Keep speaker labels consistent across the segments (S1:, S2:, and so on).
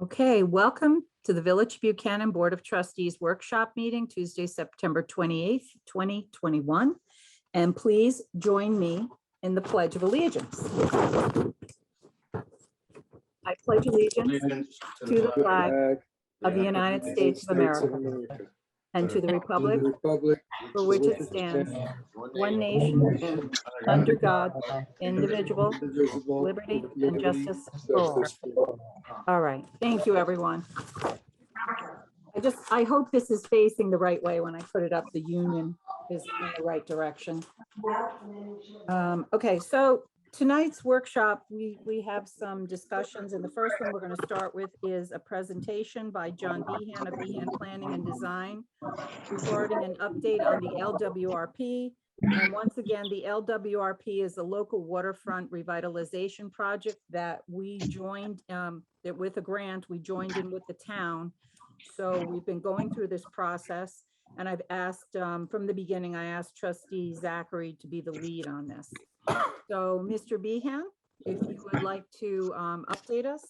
S1: Okay, welcome to the Village Buchanan Board of Trustees Workshop Meeting, Tuesday, September 28th, 2021. And please join me in the Pledge of Allegiance. I pledge allegiance to the flag of the United States of America and to the republic for which it stands, one nation, under God, indivisible, liberty and justice for all. All right, thank you, everyone. I hope this is facing the right way when I put it up. The union is in the right direction. Okay, so tonight's workshop, we have some discussions, and the first one we're going to start with is a presentation by John Behan of Behan Planning and Design regarding an update on the LWRP. And once again, the LWRP is a local waterfront revitalization project that we joined with a grant. We joined in with the town. So we've been going through this process, and I've asked from the beginning, I asked Trustee Zachary to be the lead on this. So Mr. Behan, if you would like to update us.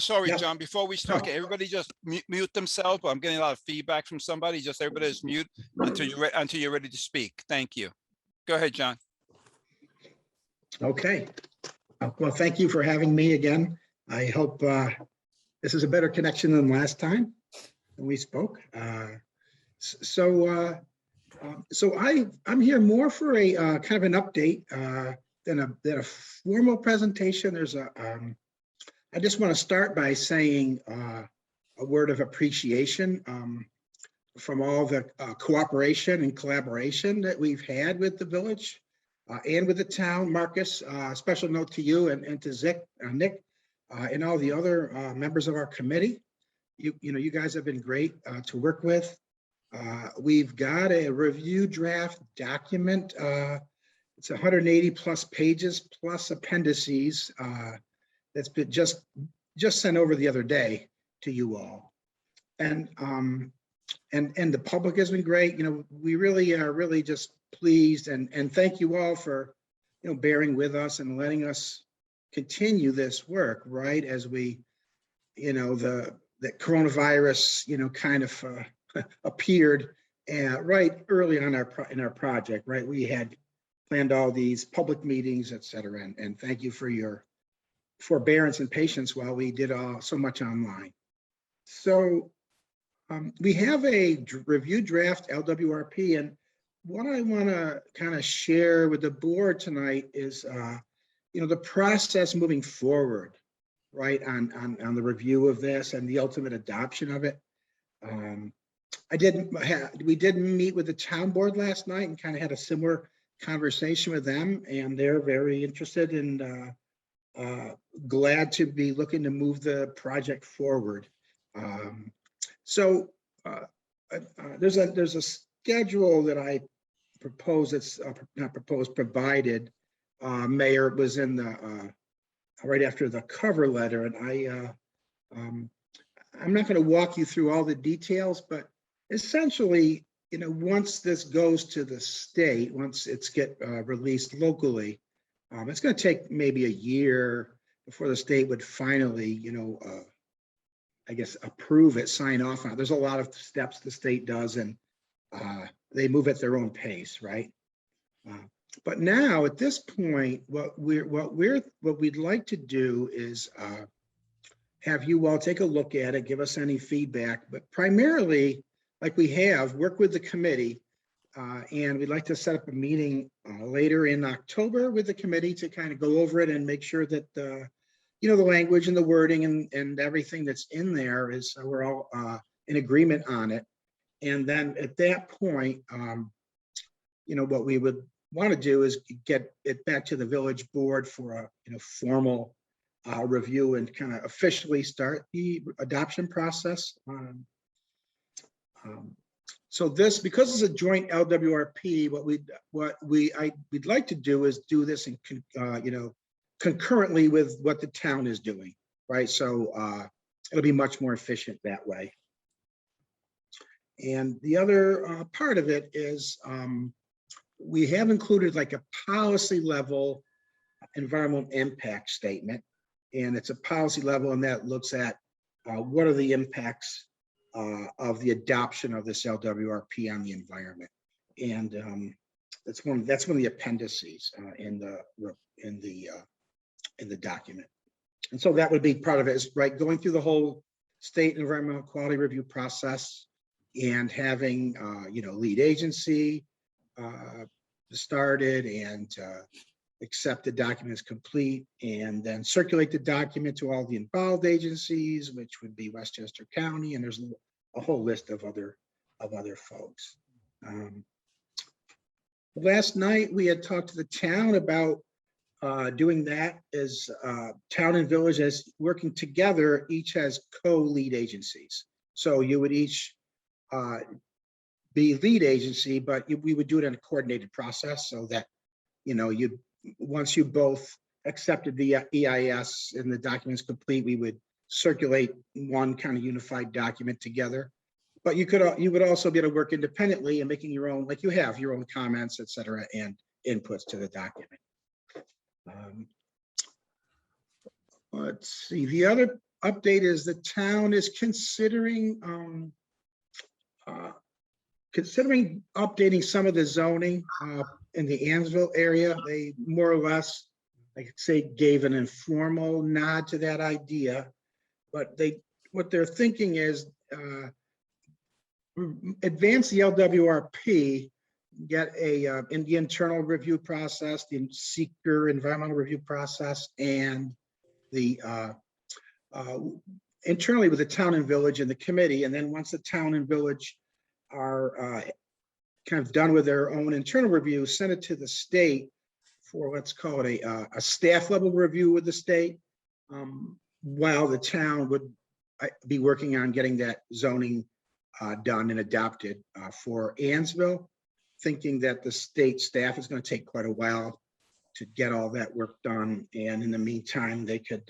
S2: Sorry, John, before we start, can everybody just mute themselves? I'm getting a lot of feedback from somebody. Just everybody just mute until you're ready to speak. Thank you. Go ahead, John.
S3: Okay. Well, thank you for having me again. I hope this is a better connection than last time when we spoke. So I'm here more for a kind of an update than a formal presentation. I just want to start by saying a word of appreciation from all the cooperation and collaboration that we've had with the village and with the town. Marcus, special note to you and to Nick, and all the other members of our committee. You guys have been great to work with. We've got a review draft document. It's 180 plus pages plus appendices that's been just sent over the other day to you all. And the public has been great. We really are really just pleased and thank you all for bearing with us and letting us continue this work right as we the coronavirus kind of appeared right early on in our project, right? We had planned all these public meetings, et cetera, and thank you for your forbearance and patience while we did so much online. So we have a review draft LWRP, and what I want to kind of share with the board tonight is the process moving forward, right, on the review of this and the ultimate adoption of it. We did meet with the town board last night and kind of had a similar conversation with them, and they're very interested and glad to be looking to move the project forward. There's a schedule that I propose. It's not proposed, provided. Mayor was in the right after the cover letter, and I'm not going to walk you through all the details, but essentially, once this goes to the state, once it's released locally, it's going to take maybe a year before the state would finally, I guess, approve it, sign off on it. There's a lot of steps the state does, and they move at their own pace, right? But now at this point, what we'd like to do is have you all take a look at it, give us any feedback, but primarily, like we have, work with the committee, and we'd like to set up a meeting later in October with the committee to kind of go over it and make sure that the language and the wording and everything that's in there is we're all in agreement on it. And then at that point, what we would want to do is get it back to the village board for a formal review and kind of officially start the adoption process. So because it's a joint LWRP, what we'd like to do is do this in concurrently with what the town is doing, right? So it'll be much more efficient that way. And the other part of it is we have included like a policy level environmental impact statement. and it's a policy level, and that looks at what are the impacts of the adoption of this LWRP on the environment. And that's one of the appendices in the document. And so that would be part of it, is right, going through the whole state environmental quality review process and having lead agency started and accept the document as complete, and then circulate the document to all the involved agencies, which would be Westchester County, and there's a whole list of other folks. Last night we had talked to the town about doing that as town and village as working together, each has co-lead agencies. So you would each be lead agency, but we would do it in a coordinated process so that, once you both accepted the EIS and the document's complete, we would circulate one kind of unified document together. But you would also be able to work independently and making your own, like you have your own comments, et cetera, and inputs to the document. Let's see, the other update is the town is considering updating some of the zoning in the Ansville area. They more or less, I could say, gave an informal nod to that idea, but what they're thinking is advance the LWRP, get in the internal review process, the seeker environmental review process, and the internally with the town and village and the committee. And then once the town and village are kind of done with their own internal review, send it to the state for, let's call it a staff level review with the state, while the town would be working on getting that zoning done and adopted for Ansville, thinking that the state staff is going to take quite a while to get all that work done. And in the meantime, they could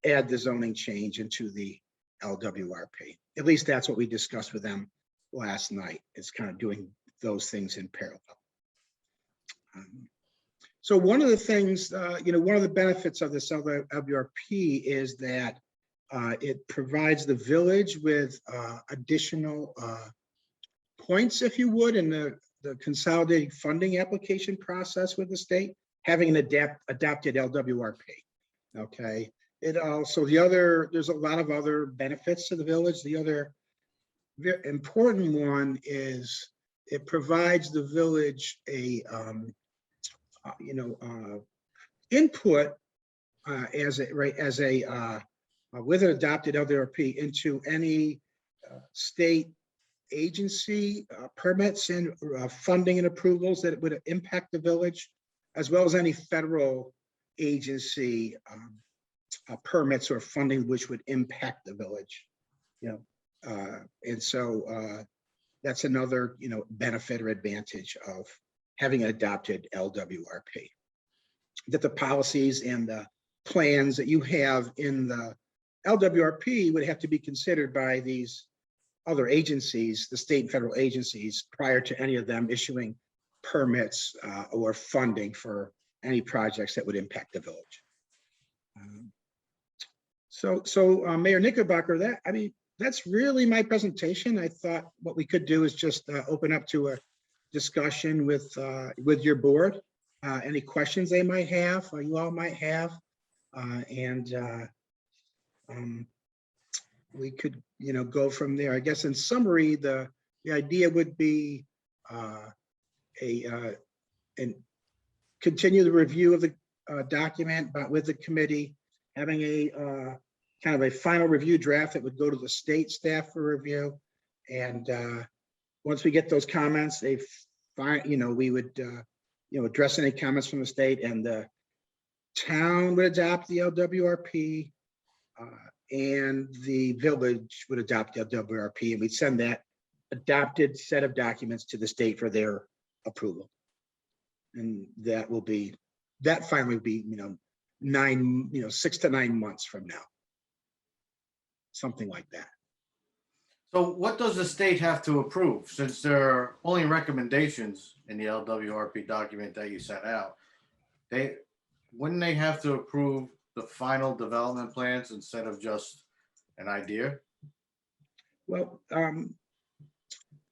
S3: add the zoning change into the LWRP. At least that's what we discussed with them last night. It's kind of doing those things in parallel. So one of the things, one of the benefits of this LWRP is that it provides the village with additional points, if you would, in the consolidated funding application process with the state, having an adopted LWRP. Okay. It also, there's a lot of other benefits to the village. The other very important one is it provides the village a input with an adopted LWRP into any state agency permits and funding and approvals that would impact the village, as well as any federal agency permits or funding which would impact the village. And so that's another benefit or advantage of having an adopted LWRP, that the policies and the plans that you have in the LWRP would have to be considered by these other agencies, the state and federal agencies, prior to any of them issuing permits or funding for any projects that would impact the village. So Mayor Knickerbocker, that's really my presentation. I thought what we could do is just open up to a discussion with your board, any questions they might have, or you all might have, and we could go from there. I guess in summary, the idea would be and continue the review of the document, but with the committee, having a kind of a final review draft that would go to the state staff for review. And once we get those comments, we would address any comments from the state, and the town would adopt the LWRP, and the village would adopt the LWRP, and we'd send that adopted set of documents to the state for their approval. And that finally will be 6 to 9 months from now, something like that.
S4: So what does the state have to approve, since there are only recommendations in the LWRP document that you set out? Wouldn't they have to approve the final development plans instead of just an idea?
S3: Well,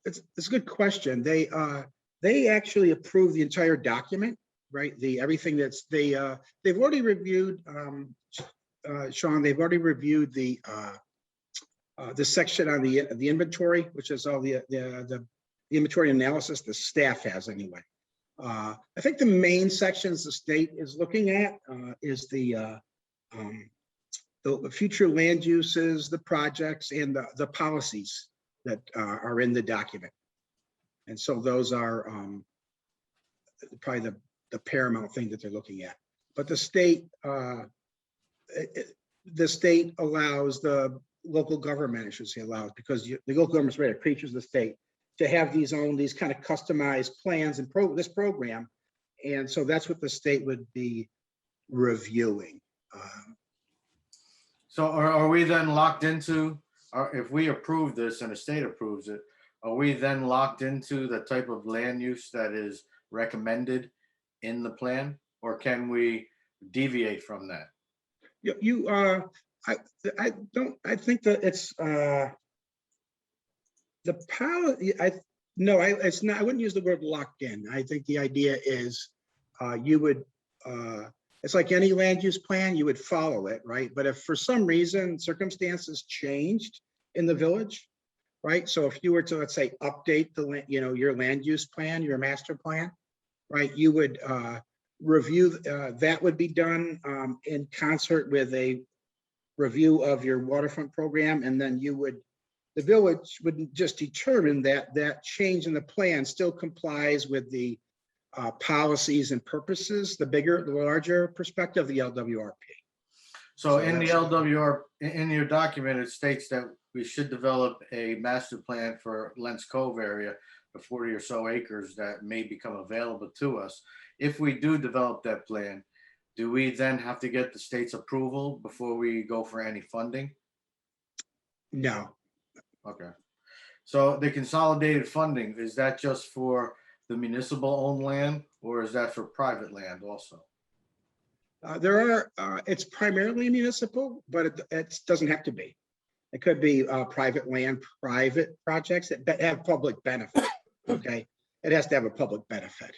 S3: it's a good question. They actually approved the entire document, right? Everything they've already reviewed, Sean, they've already reviewed the section on the inventory, which is all the inventory analysis the staff has anyway. I think the main sections the state is looking at is the future land uses, the projects, and the policies that are in the document. And so those are probably the paramount thing that they're looking at. But the state allows the local government, I should say allows, because the local government's right, creatures of the state, to have these kind of customized plans and this program. And so that's what the state would be reviewing.
S4: So are we then locked into, if we approve this and the state approves it, are we then locked into the type of land use that is recommended in the plan? Or can we deviate from that?
S3: I think that it's the power. It's not. I wouldn't use the word locked in. I think the idea is you would. It's like any land use plan, you would follow it, right? But if for some reason circumstances changed in the village, right? So if you were to, let's say, update your land use plan, your master plan, right? You would review. That would be done in concert with a review of your waterfront program, and then the village would just determine that change in the plan still complies with the policies and purposes, the larger perspective of the LWRP.
S4: So in the LWR, in your document, it states that we should develop a master plan for Lents Cove area, the 40 or so acres that may become available to us. If we do develop that plan, do we then have to get the state's approval before we go for any funding?
S3: No.
S4: Okay. So the consolidated funding, is that just for the municipal owned land, or is that for private land also?
S3: It's primarily municipal, but it doesn't have to be. It could be private land, private projects that have public benefit, okay? It has to have a public benefit,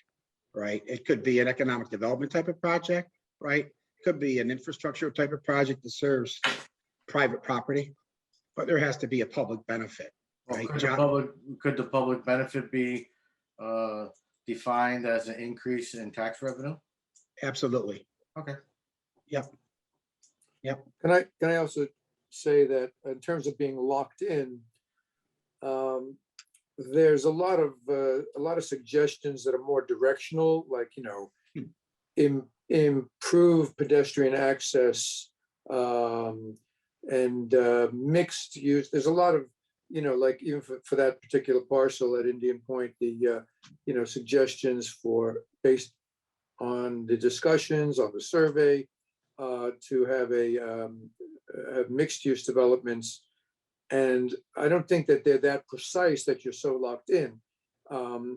S3: right? It could be an economic development type of project, right? It could be an infrastructure type of project that serves private property, but there has to be a public benefit, right?
S4: Could the public benefit be defined as an increase in tax revenue?
S3: Absolutely.
S4: Okay.
S3: Yep.
S5: Can I also say that in terms of being locked in, there's a lot of suggestions that are more directional, like, improve pedestrian access and mixed use. There's a lot of, like even for that particular parcel at Indian Point, the suggestions based on the discussions on the survey to have have mixed use developments. And I don't think that they're that precise that you're so locked in, I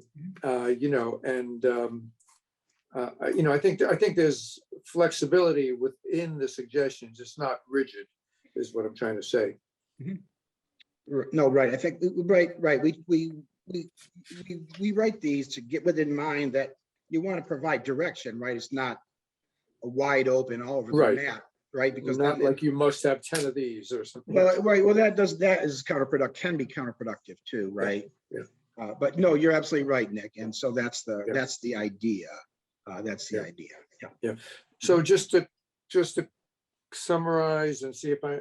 S5: think there's flexibility within the suggestions. It's not rigid, is what I'm trying to say.
S3: No, right. I think right. We write these to get within mind that you want to provide direction, right? It's not a wide open all over the map, right? Because
S5: not like you must have 10 of these or something.
S3: Well, right. Well, that is counterproductive. Can be counterproductive too, right?
S5: Yeah.
S3: But no, you're absolutely right, Nick. And so that's the idea. That's the idea.
S5: Yeah. So just to summarize and see if I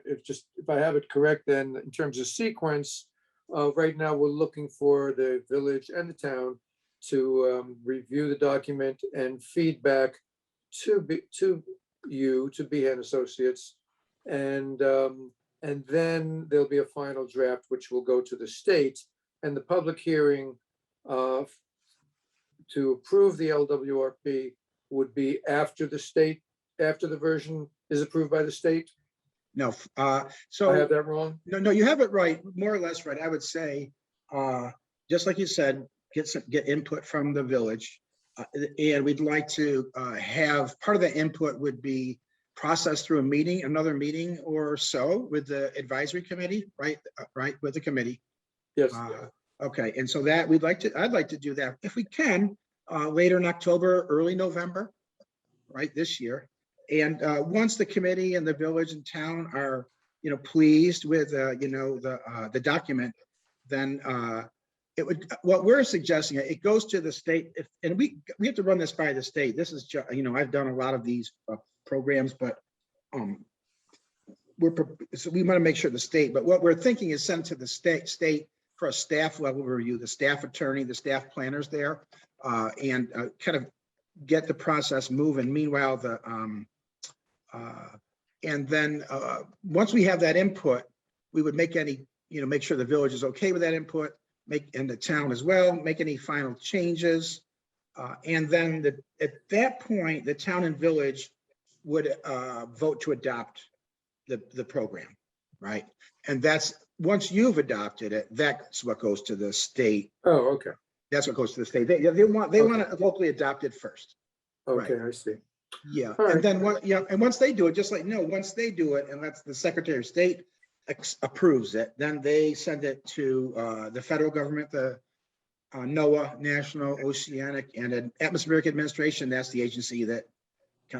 S5: have it correct, then in terms of sequence, right now we're looking for the village and the town to review the document and feedback to Behan Associates, and then there'll be a final draft which will go to the state, and the public hearing to approve the LWRP would be after the version is approved by the state.
S3: No,
S5: So I have that wrong?
S3: No, you have it right, more or less right. I would say, just like you said, get input from the village, and we'd like to have part of the input would be process through a meeting, another meeting or so with the advisory committee, right? Right, with the committee.
S5: Yes,
S3: Okay, and so that I'd like to do that if we can, later in October, early November, right, this year. And once the committee and the village and town are, pleased with, the document, then it would, what we're suggesting, it goes to the state, and we have to run this by the state. This is, I've done a lot of these programs, but so we want to make sure the state, but what we're thinking is send to the state for a staff level review, the staff attorney, the staff planners there, and kind of get the process moving. Meanwhile, and then once we have that input, we would make any, make sure the village is okay with that input, and the town as well, make any final changes. And then at that point, the town and village would vote to adopt the program, right? And that's, once you've adopted it, that's what goes to the state.
S5: oh, okay,
S3: That's what goes to the state. They want it locally adopted first.
S5: okay, I see.
S3: Yeah,
S5: All
S3: and
S5: right.
S3: then and once they do it, just like, once they do it, and that's the Secretary of State approves it, then they send it to the federal government, the NOAA, National Oceanic and Atmospheric Administration. That's the agency that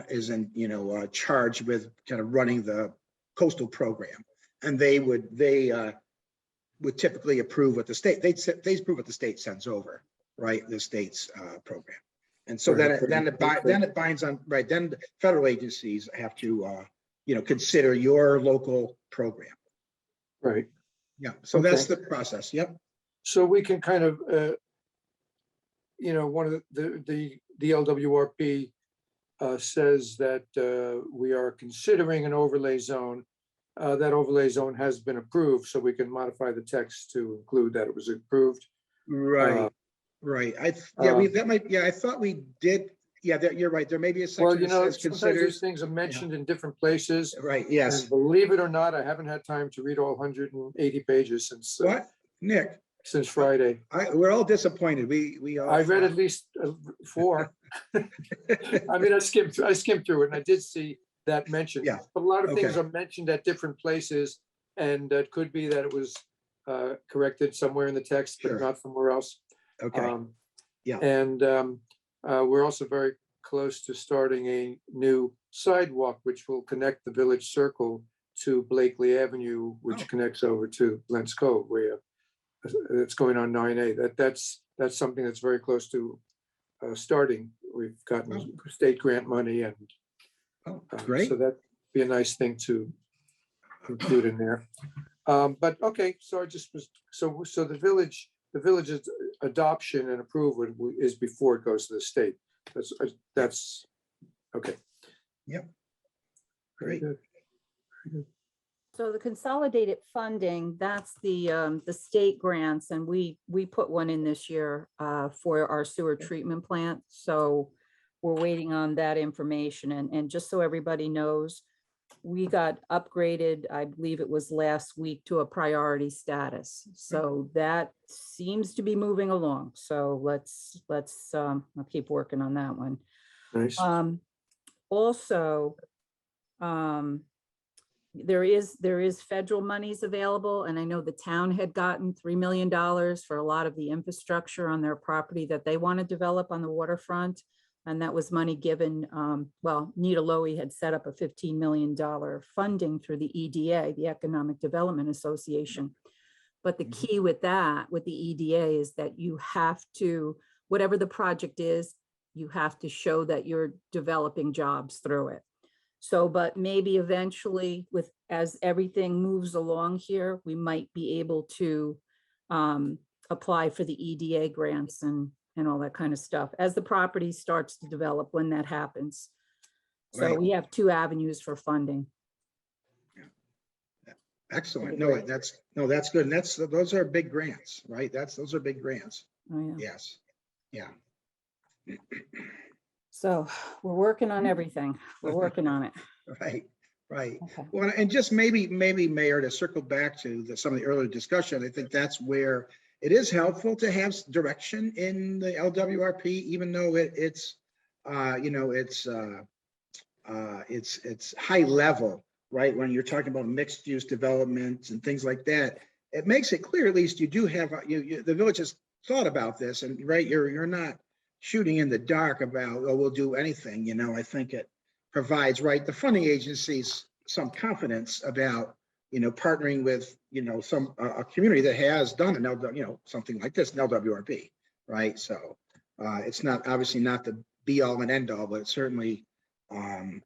S3: is in, charged with kind of running the coastal program. And they would typically approve what the state, they approve what the state sends over, right? The state's program. And so then it binds on, right? Then the federal agencies have to, consider your local program.
S5: Right.
S3: Yeah. So that's the process. Yep.
S5: So we can kind of, one of the LWRP says that we are considering an overlay zone. That overlay zone has been approved, so we can modify the text to include that it was approved.
S3: Right. Right. I thought we did. Yeah, you're right. There may be a
S5: Well,
S3: section that says
S5: sometimes
S3: considers.
S5: these things are mentioned in different places.
S3: Right. Yes.
S5: And believe it or not, I haven't had time to read all 180 pages
S3: What, Nick?
S5: since Friday.
S3: We're all disappointed. We all.
S5: I read at least 4. I mean, I skimmed through it and I did see that mentioned.
S3: Yeah.
S5: But a lot of things
S3: Okay.
S5: are mentioned at different places, and it could be that it was corrected somewhere in the text, but
S3: Sure.
S5: not somewhere else.
S3: Okay. Yeah.
S5: And we're also very close to starting a new sidewalk, which will connect the village circle to Blakely Avenue, which
S3: Oh.
S5: connects over to Lents Cove, where it's going on 9A. That's something that's very close to starting. We've gotten state grant money, and
S3: Oh, great.
S5: so that'd be a nice thing to include in there. But okay, so I just was, so the village's adoption and approval is before it goes to the state. That's okay.
S3: Yep.
S5: Very
S3: Great.
S5: good.
S1: So the consolidated funding, that's the state grants, and we put one in this year for our sewer treatment plant. So we're waiting on that information, and just so everybody knows, we got upgraded, I believe it was last week, to a priority status. So that seems to be moving along. So let's I'll keep working on that one.
S5: Nice.
S1: Also, there is federal monies available, and I know the town had gotten $3 million for a lot of the infrastructure on their property that they want to develop on the waterfront. And that was money given, Nita Lowy had set up a $15 million funding through the EDA, the Economic Development Association. But the key with that, with the EDA, is that you have to, whatever the project is, you have to show that you're developing jobs through it. So, but maybe eventually, as everything moves along here, we might be able to apply for the EDA grants and all that kind of stuff as the property starts to develop, when that happens. So
S3: Right.
S1: we have 2 avenues for funding.
S3: Excellent. No, that's good. And those are big grants, right? Those are big grants.
S1: Oh, yeah.
S3: Yes. Yeah.
S1: So we're working on everything. We're working on it.
S3: Right. Right.
S1: Okay.
S3: Well, and just maybe Mayor, to circle back to some of the earlier discussion, I think that's where it is helpful to have direction in the LWRP, even though it's it's high level, right? When you're talking about mixed use developments and things like that, it makes it clear, at least you do have, the village has thought about this, and right, you're not shooting in the dark about, oh, we'll do anything, I think it provides, right, the funding agencies some confidence about, partnering with, some, a community that has done an something like this, an LWRP, right? So it's not, obviously not the be all and end all, but it's certainly, at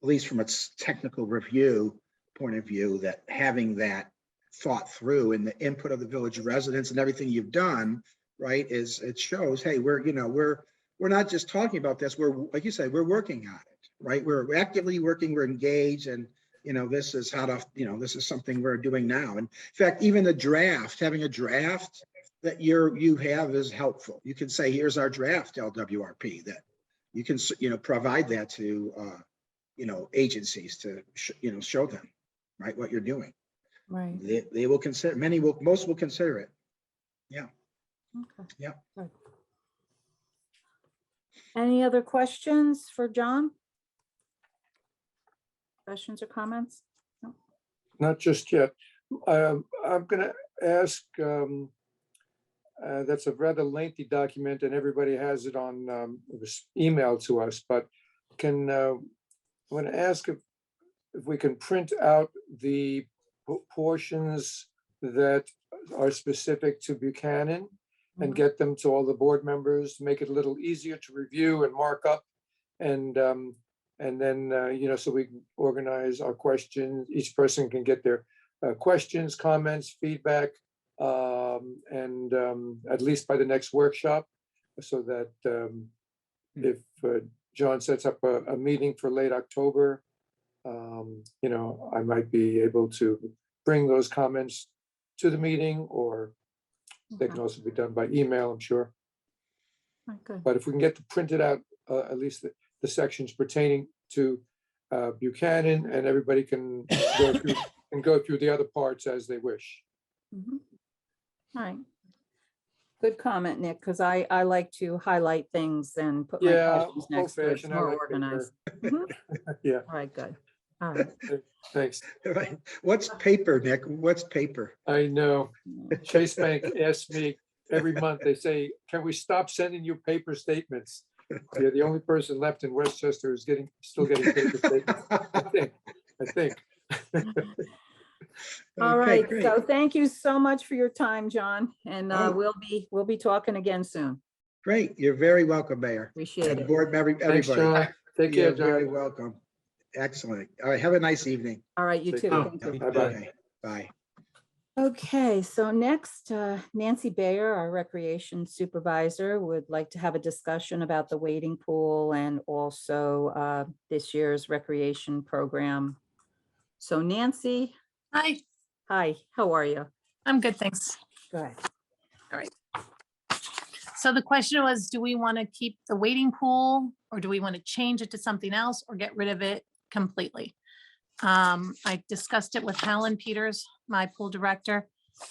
S3: least from its technical review point of view, that having that thought through and the input of the village residents and everything you've done, right, it shows, hey, we're not just talking about this, we're, like you said, we're working on it, right? We're actively working, we're engaged, and this is how to, this is something we're doing now. And in fact, even the draft, having a draft that you have is helpful. You can say, here's our draft LWRP, that you can, provide that to, agencies to, show them, right, what you're doing.
S1: Right.
S3: They will consider, most will consider it. Yeah.
S1: Okay.
S3: Yeah.
S1: Good. Any other questions for John? Questions or comments?
S5: Not just yet. I'm going to ask, that's a rather lengthy document and everybody has it on, it was emailed to us, but I'm going to ask if we can print out the portions that are specific to Buchanan and get them to all the board members, make it a little easier to review and mark up. And then, so we can organize our questions. Each person can get their questions, comments, feedback, and at least by the next workshop, so that if John sets up a meeting for late October, I might be able to bring those comments to the meeting, or they can also be done by email, I'm sure.
S1: Okay.
S5: But if we can get to print it out, at least the sections pertaining to Buchanan, and everybody can go through the other parts as they wish.
S1: Mhm. All right. Good comment, Nick, because I like to highlight things and put my
S5: Yeah,
S1: questions next to it. It's
S5: old-fashioned, I
S1: more
S5: like
S1: organized.
S5: paper.
S1: Mhm.
S5: Yeah,
S1: All right, good. All right.
S5: thanks.
S3: Right. What's paper, Nick? What's paper?
S5: I know. Chase Bank asks me every month, they say, can we stop sending you paper statements? You're the only person left in Westchester who's still getting paper statements. I think.
S1: All
S3: Okay,
S1: right.
S3: great.
S1: So thank you so much for your time, John. And
S3: Oh.
S1: we'll be talking again soon.
S3: Great. You're very welcome, Mayor.
S1: Appreciate
S3: And
S1: it.
S3: board,
S5: Thanks,
S3: everybody.
S5: John. Take care,
S3: You're very
S5: John.
S3: welcome. Excellent. All right. Have a nice evening.
S1: All right, you
S5: Take
S1: too.
S5: care.
S1: Thank you.
S5: Bye-bye.
S3: Okay, bye.
S1: Okay, so next, Nancy Bayer, our recreation supervisor, would like to have a discussion about the wading pool and also this year's recreation program. So Nancy,
S6: Hi,
S1: hi, how are you?
S6: I'm good, thanks.
S1: Good.
S6: So the question was, do we want to keep the wading pool, or do we want to change it to something else or get rid of it completely? I discussed it with Helen Peters, my pool director,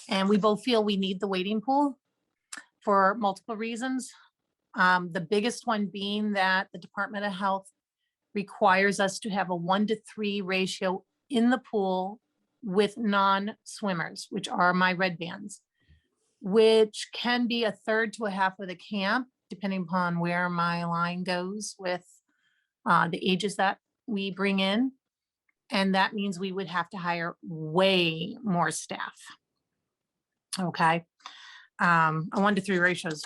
S6: and we both feel we need the wading pool for multiple reasons. The biggest one being that the Department of Health requires us to have a 1-to-3 ratio in the pool with non-swimmers, which are my red bands, which can be 1/3 to 1/2 of the camp, depending upon where my line goes with the ages that we bring in. And that means we would have to hire way more staff. Okay. A 1-to-3 ratio is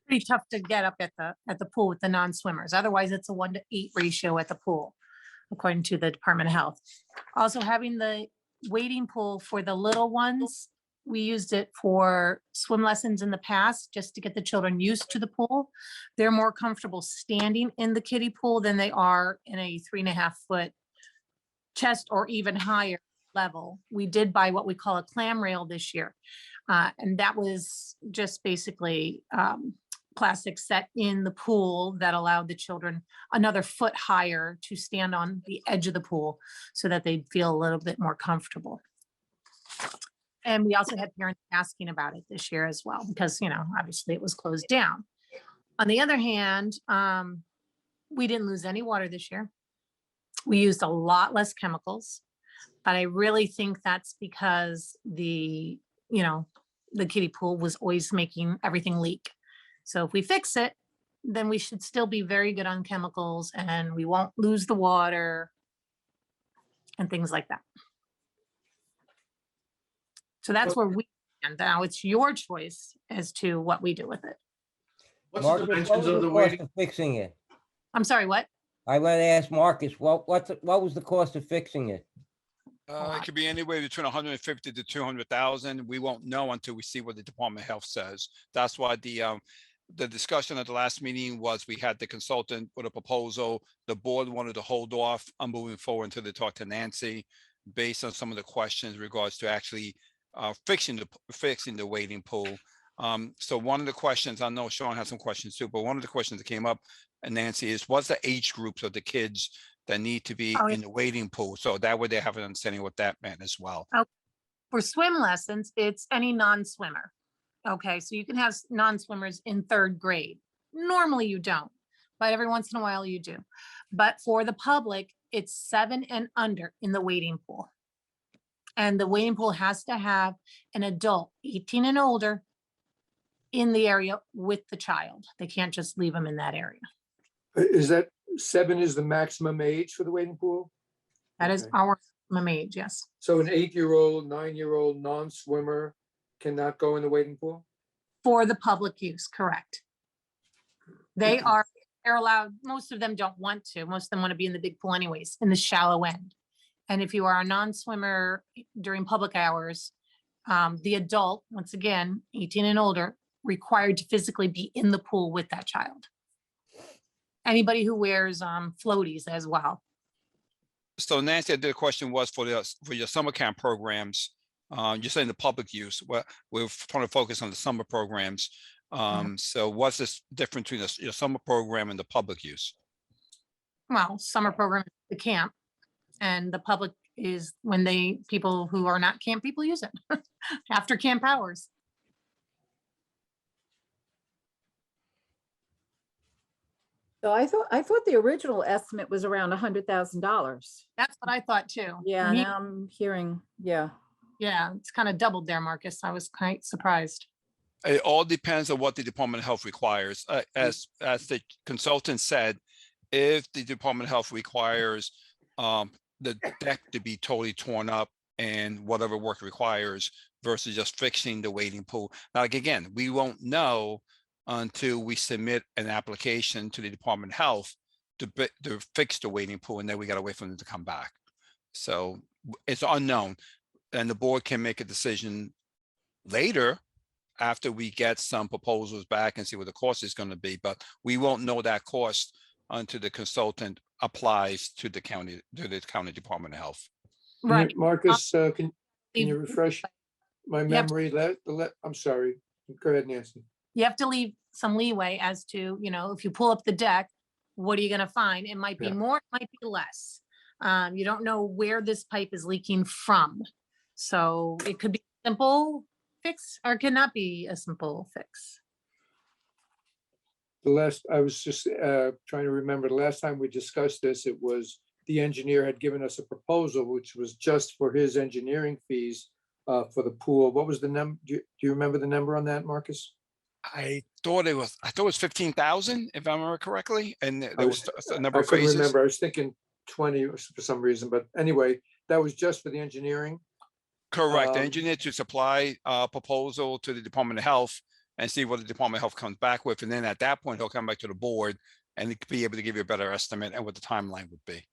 S6: pretty tough to get up at the pool with the non-swimmers. Otherwise, it's a 1-to-8 ratio at the pool, according to the Department of Health. Also, having the wading pool for the little ones, we used it for swim lessons in the past, just to get the children used to the pool. They're more comfortable standing in the kiddie pool than they are in a 3.5-foot chest or even higher level. We did buy what we call a clam rail this year. And that was just basically plastic set in the pool that allowed the children another foot higher to stand on the edge of the pool so that they'd feel a little bit more comfortable. And we also had parents asking about it this year as well, because, obviously it was closed down. On the other hand, We didn't lose any water this year. We used a lot less chemicals, but I really think that's because the kiddie pool was always making everything leak. So if we fix it, then we should still be very good on chemicals and we won't lose the water and things like that. So that's where we, and now it's your choice as to what we do with it.
S4: What's the
S7: Marcus, what
S4: dimensions
S7: was
S4: of
S7: the
S4: the
S7: cost
S4: waiting?
S7: of fixing it?
S6: I'm sorry, what?
S7: I want to ask Marcus, what was the cost of fixing it?
S2: It could be anywhere between 150 to 200,000. We won't know until we see what the Department of Health says. That's why the discussion at the last meeting was we had the consultant with a proposal. The board wanted to hold off on moving forward until they talk to Nancy based on some of the questions in regards to actually fixing the wading pool. So one of the questions, I know Sean has some questions too, but one of the questions that came up, and Nancy, is what's the age groups of the kids that need to be
S6: Oh, yeah.
S2: in the wading pool? So that way they have an understanding what that meant as well.
S6: For swim lessons, it's any non-swimmer. Okay, so you can have non-swimmers in 3rd grade. Normally you don't, but every once in a while you do. But for the public, it's 7 and under in the wading pool. And the wading pool has to have an adult 18 and older in the area with the child. They can't just leave them in that area.
S5: Is that 7 is the maximum age for the wading pool?
S6: That is
S5: Okay.
S6: our minimum age, yes.
S5: So an 8-year-old, 9-year-old non-swimmer cannot go in the wading pool?
S6: For the public use, correct. They're allowed, most of them don't want to. Most of them want to be in the big pool anyways, in the shallow end. And if you are a non-swimmer during public hours, the adult, once again, 18 and older, required to physically be in the pool with that child. Anybody who wears floaties as well.
S2: So Nancy, the question was for your summer camp programs. You're saying the public use. Well, we're trying to focus on the summer programs. So what's this difference between your summer program and the public use?
S6: Well, summer program, is the camp, and the public is when people who are not camp people use it after camp hours.
S1: So I thought the original estimate was around $100,000.
S6: That's what I thought too.
S1: Yeah,
S6: Me-
S1: now I'm hearing, yeah.
S6: Yeah, it's kind of doubled there, Marcus. I was quite surprised.
S2: It all depends on what the Department of Health requires. As the consultant said, if the Department of Health requires the deck to be totally torn up and whatever work requires versus just fixing the wading pool. Now, like, again, we won't know until we submit an application to the Department of Health to fix the wading pool, and then we gotta wait for them to come back. So it's unknown, and the board can make a decision later after we get some proposals back and see what the cost is gonna be, but we won't know that cost until the consultant applies to the county Department of Health.
S6: Right.
S5: Marcus, can you
S6: leave-
S5: refresh my
S6: Yep.
S5: memory? I'm sorry. Go ahead, Nancy.
S6: You have to leave some leeway as to, if you pull up the deck, what are you gonna find? It might be
S5: Yeah.
S6: more, it might be less. You don't know where this pipe is leaking from. So it could be a simple fix or it cannot be a simple fix.
S5: I was just trying to remember, the last time we discussed this, it was the engineer had given us a proposal, which was just for his engineering fees for the pool. What was the number? Do you remember the number on that, Marcus?
S2: I thought it was 15,000, if I remember correctly, and there was a number
S5: I
S2: of
S5: couldn't
S2: phases.
S5: remember. I was thinking 20 for some reason, but anyway, that was just for the engineering.
S2: Correct. The
S5: Um,
S2: engineer to supply a proposal to the Department of Health and see what the Department of Health comes back with. And then at that point, he'll come back to the board and be able to give you a better estimate and what the timeline would be.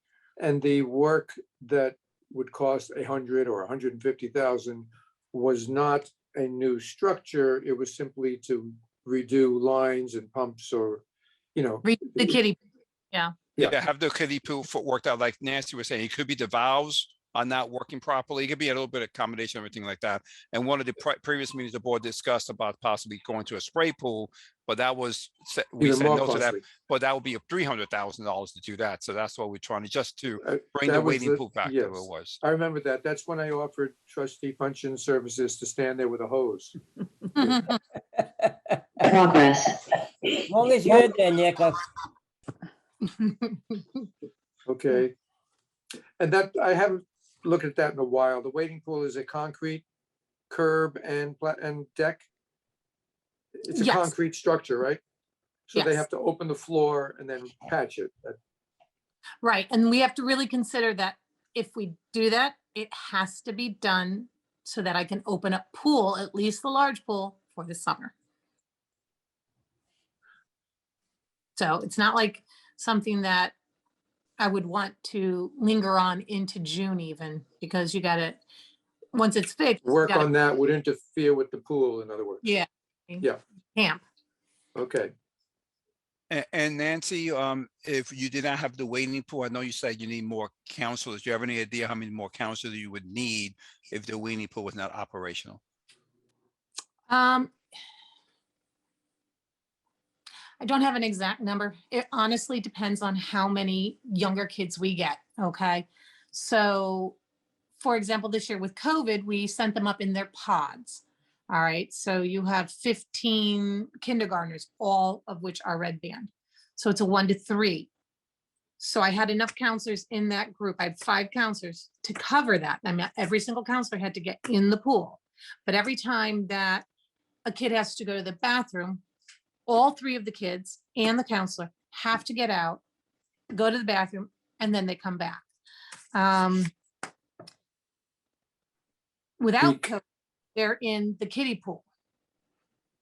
S5: And the work that would cost 100 or 150,000 was not a new structure. It was simply to redo lines and pumps or,
S6: Read the kitty.
S5: Yeah.
S2: Yeah, have the kiddie pool foot worked out, like Nancy was saying. It could be the valves are not working properly. It could be a little bit of combination, everything like that. And one of the previous meetings, the board discussed about possibly going to a spray pool, but that was, we
S5: even
S2: said
S5: more
S2: no to that,
S5: costly.
S2: but that would be $300,000 to do that. So that's what we're trying to just to bring
S5: That
S2: the
S5: was
S2: wading pool back to
S5: yes.
S2: where it was.
S5: I remember that. That's when I offered trustee Punchin services to stand there with a hose.
S7: As
S8: Progress.
S7: long as you're there, Nick,
S5: Okay. And that, I haven't looked at that in a while. The wading pool is a concrete curb and deck? It's a
S6: Yes.
S5: concrete structure, right? So they
S6: Yes.
S5: have to open the floor and then patch it.
S6: Right, and we have to really consider that if we do that, it has to be done so that I can open up pool, at least the large pool, for the summer. So it's not like something that I would want to linger on into June even, because you gotta, once it's fixed. you
S5: Work
S6: gotta-
S5: on that would interfere with the pool, in other words.
S6: Yeah.
S5: Yeah.
S6: Camp.
S5: Okay.
S2: And Nancy, if you did not have the wading pool, I know you said you need more counselors. Do you have any idea how many more counselors you would need if the wading pool was not operational?
S6: I don't have an exact number. It honestly depends on how many younger kids we get, okay? So, for example, this year with COVID, we sent them up in their pods. All right, so you have 15 kindergartners, all of which are red band. So it's a 1 to 3. So I had enough counselors in that group. I had 5 counselors to cover that. I mean, every single counselor had to get in the pool. But every time that a kid has to go to the bathroom, all 3 of the kids and the counselor have to get out, go to the bathroom, and then they come back. Without COVID, they're in the kiddie pool.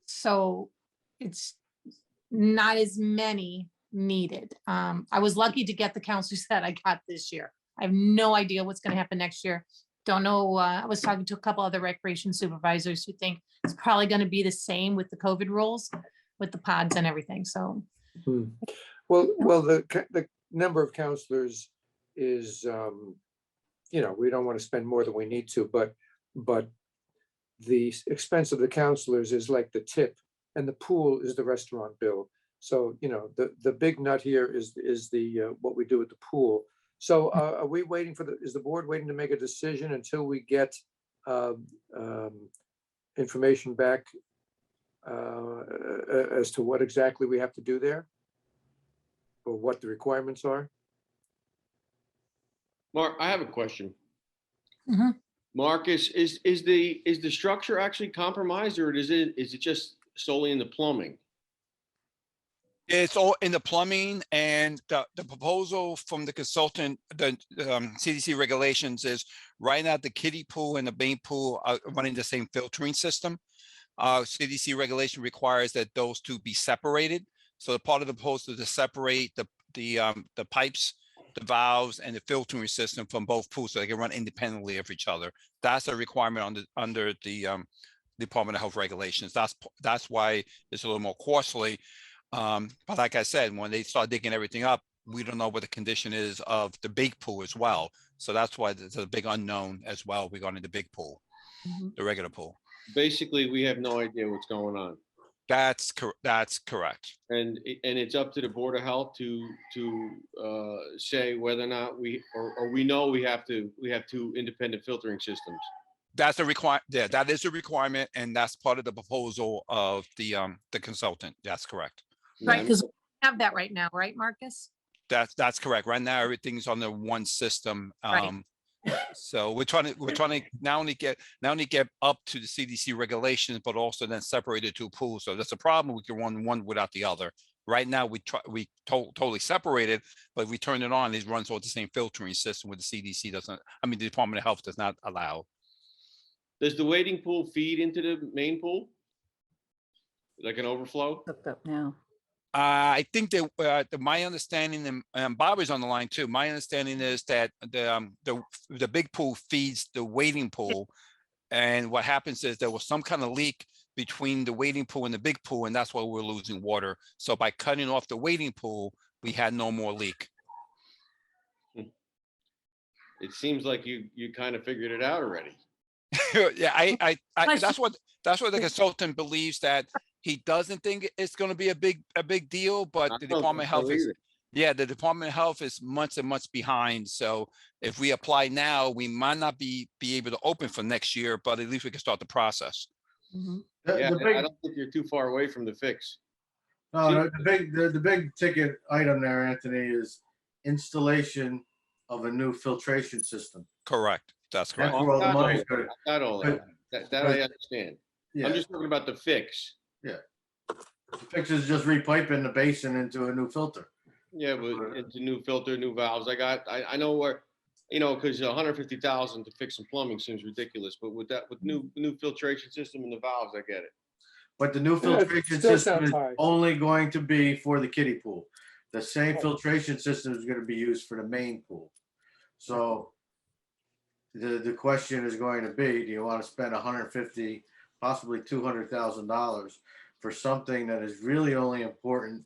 S6: So it's not as many needed. I was lucky to get the counselors that I got this year. I have no idea what's going to happen next year. Don't know. I was talking to a couple other recreation supervisors who think it's probably going to be the same with the COVID rules, with the pods and everything. So,
S5: Well, the number of counselors is, we don't want to spend more than we need to, but the expense of the counselors is like the tip, and the pool is the restaurant bill. So, the big nut here is the what we do with the pool. So are we waiting is the board waiting to make a decision until we get information back as to what exactly we have to do there? Or what the requirements are?
S8: Mark, I have a question.
S6: Mhm.
S8: Marcus, is the structure actually compromised, or is it just solely in the plumbing?
S2: It's all in the plumbing, and the proposal from the consultant, the CDC regulations is right now the kiddie pool and the main pool are running the same filtering system. CDC regulation requires that those two be separated. So the part of the proposal is to separate the pipes, the valves, and the filtering system from both pools so they can run independently of each other. That's a requirement under the Department of Health regulations. That's why it's a little more costly. But like I said, when they start digging everything up, we don't know what the condition is of the big pool as well. So that's why there's a big unknown as well regarding the big pool, the regular pool.
S8: Basically, we have no idea what's going on.
S2: That's correct.
S8: And it's up to the Board of Health to say whether or not we know we have 2 independent filtering systems.
S2: That's a yeah, that is a requirement, and that's part of the proposal of the consultant. That's correct.
S6: Right, because we have that right now, right, Marcus?
S2: That's correct. Right now, everything's under one system.
S6: Right.
S2: So we're trying to not only get up to the CDC regulations, but also then separate the 2 pools. So that's a problem. We can run one without the other. Right now, we totally separated, but we turn it on, it runs all the same filtering system with the CDC doesn't. I mean, the Department of Health does not allow.
S8: Does the wading pool feed into the main pool? Like an overflow?
S1: Hooked up now.
S2: I think that my understanding, and Bob is on the line too. My understanding is that the big pool feeds the wading pool, and what happens is there was some kind of leak between the wading pool and the big pool, and that's why we're losing water. So by cutting off the wading pool, we had no more leak.
S8: It seems like you kind of figured it out already.
S2: Yeah, that's what the consultant believes, that he doesn't think it's going to be a big deal, but the Department of Health is, the Department of Health is months and months behind. So if we apply now, we might not be able to open for next year, but at least we can start the process.
S8: Yeah, I don't think you're too far away from the fix.
S4: No, the big ticket item there, Anthony, is installation of a new filtration system.
S2: Correct. That's
S4: That's
S2: correct.
S4: where all the
S8: Not all
S4: money's
S8: of
S4: gonna,
S8: it, not all of it. That I understand. I'm
S4: yeah.
S8: just talking about the fix.
S4: The fix is just repiping the basin into a new filter.
S8: Yeah, but it's a new filter, new valves. I know where, because 150,000 to fix some plumbing seems ridiculous, but with new filtration system and the valves, I get it.
S4: But the new
S5: Yeah, it
S4: filtration
S5: still
S4: system
S5: sounds
S4: is
S5: high.
S4: only going to be for the kiddie pool. The same filtration system is gonna be used for the main pool. So the question is going to be, do you want to spend 150, possibly $200,000 for something that is really only important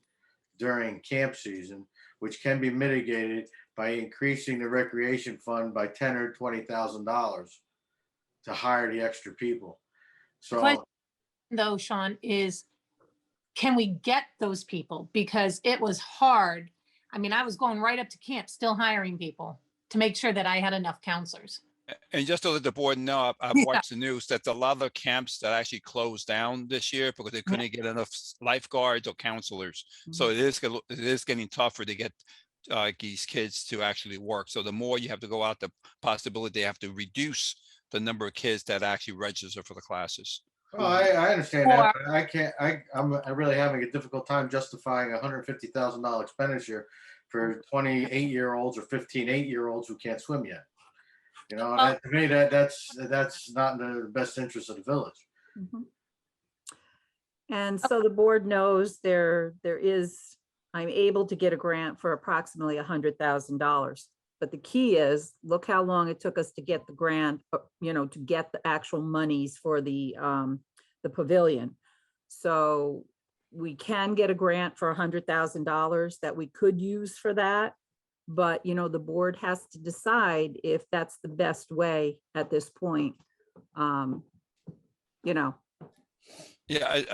S4: during camp season, which can be mitigated by increasing the recreation fund by $10,000 or $20,000 to hire the extra people.
S6: Question-
S4: So
S6: Though, Sean, is can we get those people? Because it was hard. I mean, I was going right up to camp, still hiring people to make sure that I had enough counselors.
S2: And just to let the board know, I've
S6: Yeah.
S2: watched the news that a lot of the camps that actually closed down this year because they couldn't get enough lifeguards or counselors. So it is getting tougher to get these kids to actually work. So the more you have to go out, the possibility they have to reduce the number of kids that actually register for the classes.
S4: well, I understand that, but I can't, I'm really having a difficult time justifying $150,000 expenditure for 28-year-olds or 15 8-year-olds who can't swim yet. And that, to me, that's not in the best interest of the village.
S1: Mhm. And so the board knows there is, I'm able to get a grant for approximately $100,000. But the key is, look how long it took us to get the grant, to get the actual monies for the pavilion. So we can get a grant for $100,000 that we could use for that. But, the board has to decide if that's the best way at this point.
S2: Yeah,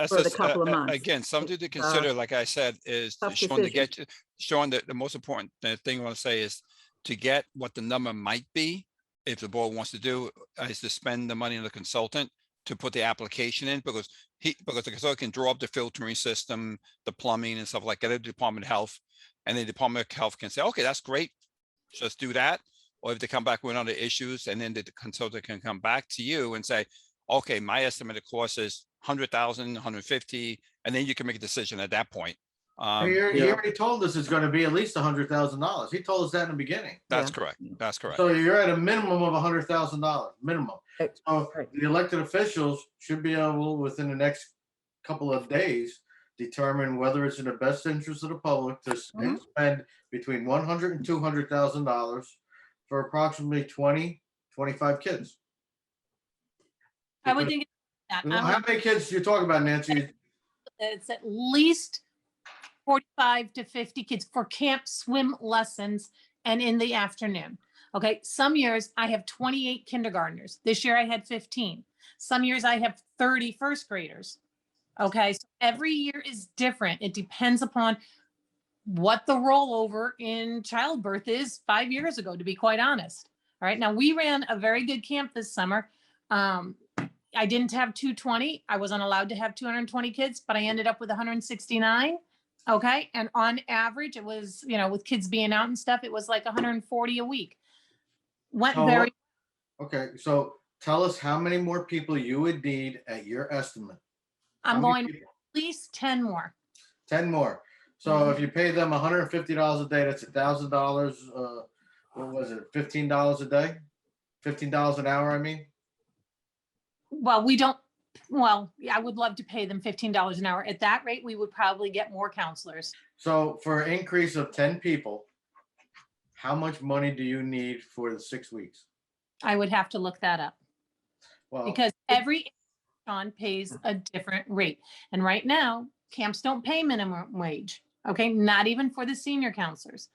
S1: For the couple of months.
S2: again, something to
S1: It's,
S2: consider, like I said, is
S1: tough
S2: showing
S1: decision.
S2: showing that the most important thing I want to say is to get what the number might be. If the board wants to do is to spend the money on the consultant to put the application in because the consultant can draw up the filtering system, the plumbing and stuff like that at the Department of Health. And the Department of Health can say, okay, that's great. Just do that. Or if they come back with other issues, and then the consultant can come back to you and say, okay, my estimated cost is 100,000, 150, and then you can make a decision at that point.
S4: He already told us it's gonna be at least $100,000. He told us that in the beginning.
S2: That's
S1: Yeah.
S2: correct. That's correct.
S4: So you're at a minimum of $100,000, minimum. So
S1: Right.
S4: the elected officials should be able, within the next couple of days, determine whether it's in the best interest of the public to spend between $100,000 and $200,000 for approximately 25 kids.
S6: I would think that
S4: How many kids you talking about, Nancy?
S6: it's at least 45 to 50 kids for camp swim lessons and in the afternoon. Okay, some years I have 28 kindergartners. This year I had 15. Some years I have 30 first graders. Okay, so every year is different. It depends upon what the rollover in childbirth is 5 years ago, to be quite honest. All right, now we ran a very good camp this summer. I didn't have 220. I wasn't allowed to have 220 kids, but I ended up with 169. Okay, and on average, it was, with kids being out and stuff, it was like 140 a week. Went very.
S4: Okay, so tell us how many more people you would need at your estimate.
S6: I'm
S4: How many
S6: going at
S4: people?
S6: least 10 more.
S4: 10 more. So if you pay them $150 a day, that's $1,000. What was it? $15 a day? $15 an hour, I mean?
S6: Well, I would love to pay them $15 an hour. At that rate, we would probably get more counselors.
S4: So for an increase of 10 people, how much money do you need for the 6 weeks?
S6: I would have to look that up
S4: Well,
S6: because every Sean pays a different rate. And right now, camps don't pay minimum wage. Okay, not even for the senior counselors,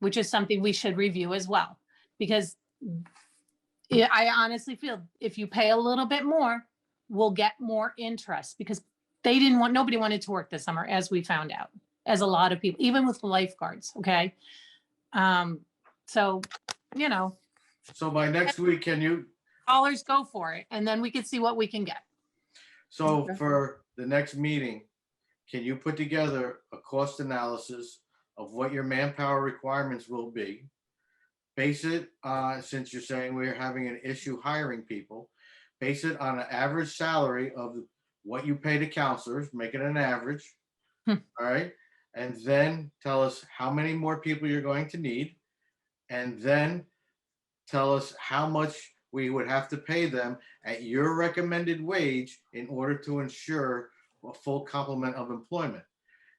S6: which is something we should review as well. Because I honestly feel if you pay a little bit more, we'll get more interest because nobody wanted to work this summer, as we found out, as a lot of people, even with lifeguards. Okay. So
S4: by next week, can you?
S6: Dollars go for it. And then we could see what we can get.
S4: So
S1: Okay.
S4: for the next meeting, can you put together a cost analysis of what your manpower requirements will be? Base it, since you're saying we're having an issue hiring people, base it on an average salary of what you pay to counselors, make it an average. All right. And then tell us how many more people you're going to need. And then tell us how much we would have to pay them at your recommended wage in order to ensure a full complement of employment.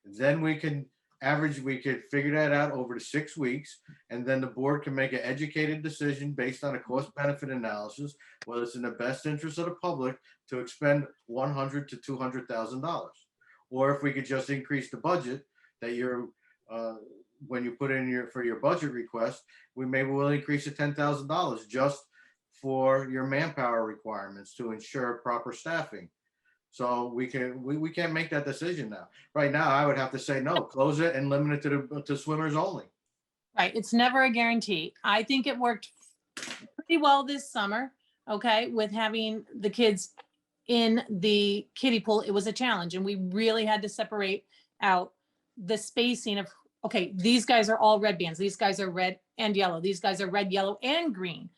S4: Then we could figure that out over the 6 weeks, and then the board can make an educated decision based on a cost benefit analysis, whether it's in the best interest of the public to expend $100,000 to $200,000. Or if we could just increase the budget that you're, when you put in for your budget request, we maybe will increase it $10,000 just for your manpower requirements to ensure proper staffing. So we can't make that decision now. Right now, I would have to say, no, close it and limit it to swimmers only.
S6: Right, it's never a guarantee. I think it worked pretty well this summer, okay, with having the kids in the kiddie pool. It was a challenge, and we really had to separate out the spacing of, okay, these guys are all red bands, these guys are red and yellow, these guys are red, yellow, and green.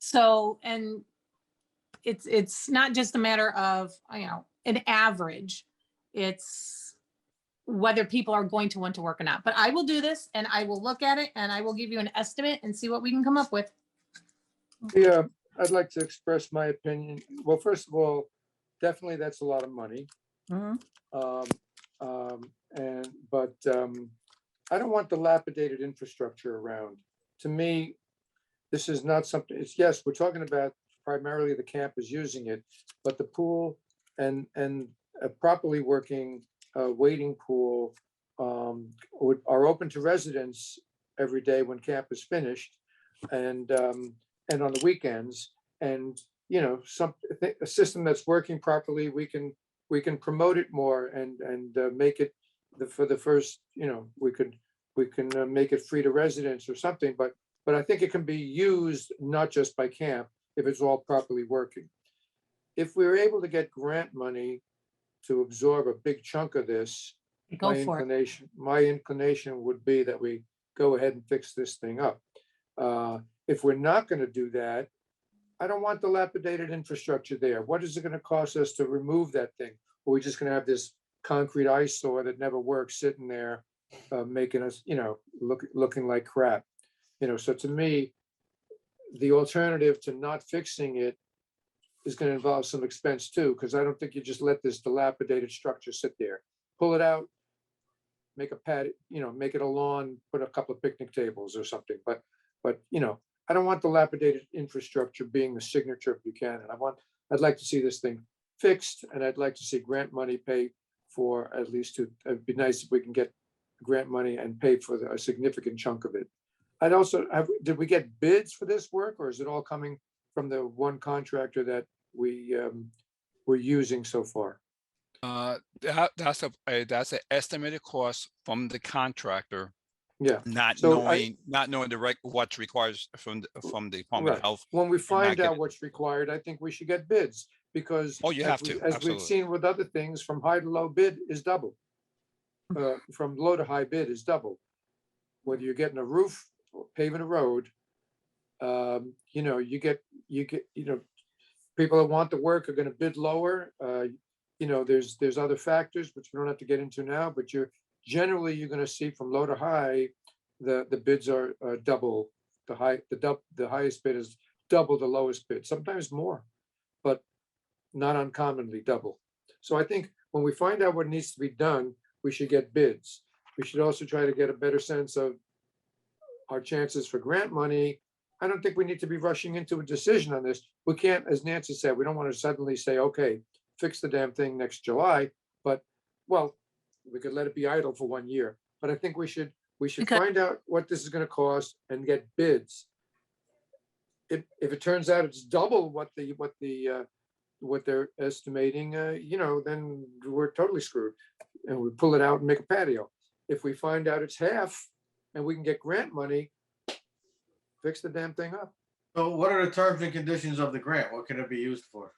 S6: So, and it's not just a matter of, an average. It's whether people are going to want to work or not. But I will do this, and I will look at it, and I will give you an estimate and see what we can come up with.
S5: Yeah, I'd like to express my opinion. Well, first of all, definitely that's a lot of money.
S1: Mhm.
S5: But I don't want dilapidated infrastructure around. To me, this is not something, it's, yes, we're talking about primarily the camp is using it, but the pool and a properly working wading pool are open to residents every day when camp is finished, and on the weekends. And a system that's working properly, we can promote it more and make it for the first, we can make it free to residents or something. But I think it can be used not just by camp if it's all properly working. If we were able to get grant money to absorb a big chunk of this,
S6: Go for it.
S5: my inclination would be that we go ahead and fix this thing up. If we're not going to do that, I don't want dilapidated infrastructure there. What is it going to cost us to remove that thing? Or are we just going to have this concrete eyesore that never works sitting there, making us, looking like crap? So to me, the alternative to not fixing it is going to involve some expense too, because I don't think you just let this dilapidated structure sit there. Pull it out, make a pad, make it a lawn, put a couple of picnic tables or something. But I don't want dilapidated infrastructure being the signature of Buchanan. I'd like to see this thing fixed, and I'd like to see grant money pay for at least it'd be nice if we can get grant money and pay for a significant chunk of it. I'd also did we get bids for this work, or is it all coming from the one contractor that we're using so far?
S2: That's an estimated cost from the contractor,
S5: Yeah.
S2: not
S5: So
S2: knowing what's required from the Department
S5: Right.
S2: of Health.
S5: When we find
S2: get
S5: out
S2: it.
S5: what's required, I think we should get bids, because
S2: Oh, you have to,
S5: as we've
S2: absolutely.
S5: seen with other things, from high to low bid is double. From low to high bid is double. Whether you're getting a roof or paving a road, you get people that want the work are going to bid lower. There's other factors which we don't have to get into now, but you're going to see from low to high, the bids are double. The highest bid is double the lowest bid, sometimes more, but not uncommonly double. So I think when we find out what needs to be done, we should get bids. We should also try to get a better sense of our chances for grant money. I don't think we need to be rushing into a decision on this. We can't, as Nancy said, we don't want to suddenly say, okay, fix the damn thing next July. But, well, we could let it be idle for 1 year. But I think we should
S6: Okay.
S5: find out what this is going to cost and get bids. If it turns out it's double what they're estimating, then we're totally screwed, and we pull it out and make a patio. If we find out it's half and we can get grant money, fix the damn thing up.
S4: So what are the terms and conditions of the grant? What can it be used for?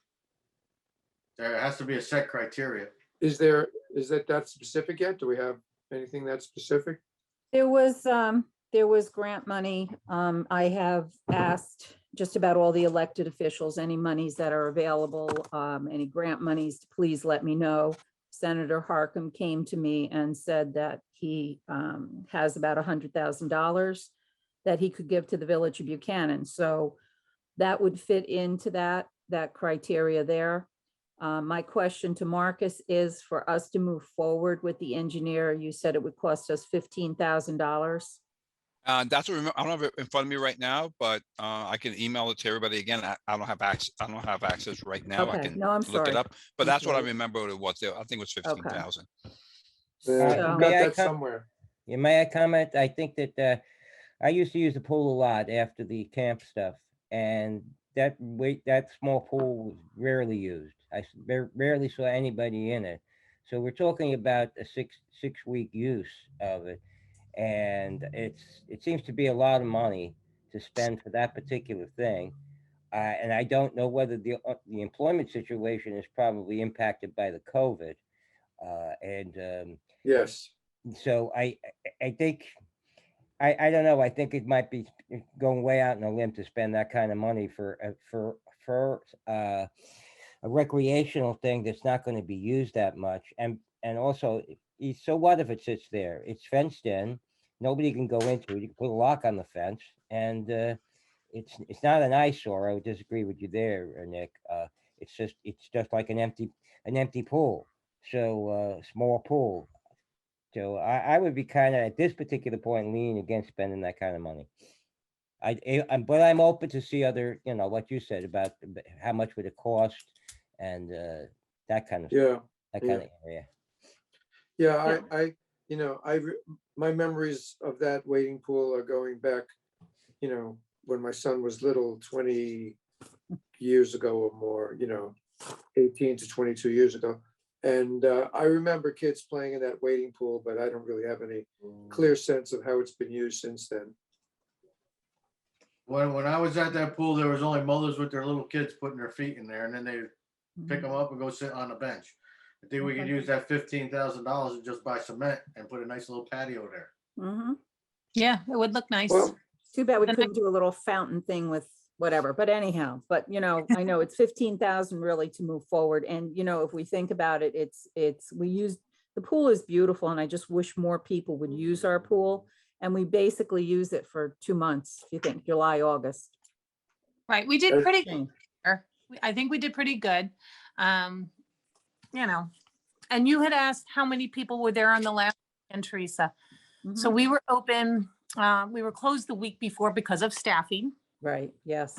S4: There has to be a set criteria.
S5: Is there is that specific yet? Do we have anything that specific?
S1: There was grant money. I have asked just about all the elected officials, any monies that are available, any grant monies, please let me know. Senator Harkin came to me and said that he has about $100,000 that he could give to the Village of Buchanan. So that would fit into that criteria there. My question to Marcus is, for us to move forward with the engineer, you said it would cost us $15,000.
S2: That's what I don't have it in front of me right now, but I can email it to everybody again. I don't have access. I don't have access right now. I
S1: Okay,
S2: can
S1: no, I'm
S2: look it
S1: sorry.
S2: up, but that's what I
S1: Right.
S2: remember it was. I think it was 15,000.
S5: Yeah,
S1: So-
S5: I've
S7: May
S5: got
S7: I
S5: that
S7: com-
S5: somewhere.
S7: Yeah, may I comment? I think that I used to use the pool a lot after the camp stuff, and that small pool was rarely used. Rarely saw anybody in it. So we're talking about a six-week use of it, and it seems to be a lot of money to spend for that particular thing. And I don't know whether the employment situation is probably impacted by the COVID, and
S5: Yes.
S7: so I think I don't know. I think it might be going way out on a limb to spend that kind of money for a recreational thing that's not going to be used that much. And also, so what if it sits there? It's fenced in. Nobody can go into it. You can put a lock on the fence, and it's not an eyesore. I would disagree with you there, Nick. It's just like an empty pool. So small pool. So I would be kind of at this particular point leaning against spending that kind of money. But I'm open to see other, what you said about how much would it cost and that kind of
S5: Yeah.
S7: that kind of area.
S5: Yeah, my memories of that wading pool are going back, when my son was little, 20 years ago or more, 18 to 22 years ago. And I remember kids playing in that wading pool, but I don't really have any clear sense of how it's been used since then.
S4: When I was at that pool, there was only mothers with their little kids putting their feet in there, and then they pick them up and go sit on the bench. I think we could use that $15,000 and just buy cement and put a nice little patio there.
S1: Mhm.
S6: Yeah, it would look nice.
S5: Well,
S1: Too bad we
S6: The
S1: couldn't do a little fountain thing with whatever, but anyhow, I know it's 15,000 really to move forward. And, if we think about it, the pool is beautiful, and I just wish more people would use our pool. And we basically use it for 2 months, if you think, July, August.
S6: Right, we did
S5: That's-
S6: pretty good. I think we did pretty good. And you had asked how many people were there on the last weekend, Teresa. So
S1: Mhm.
S6: we were open, we were closed the week before because of staffing.
S1: Right, yes.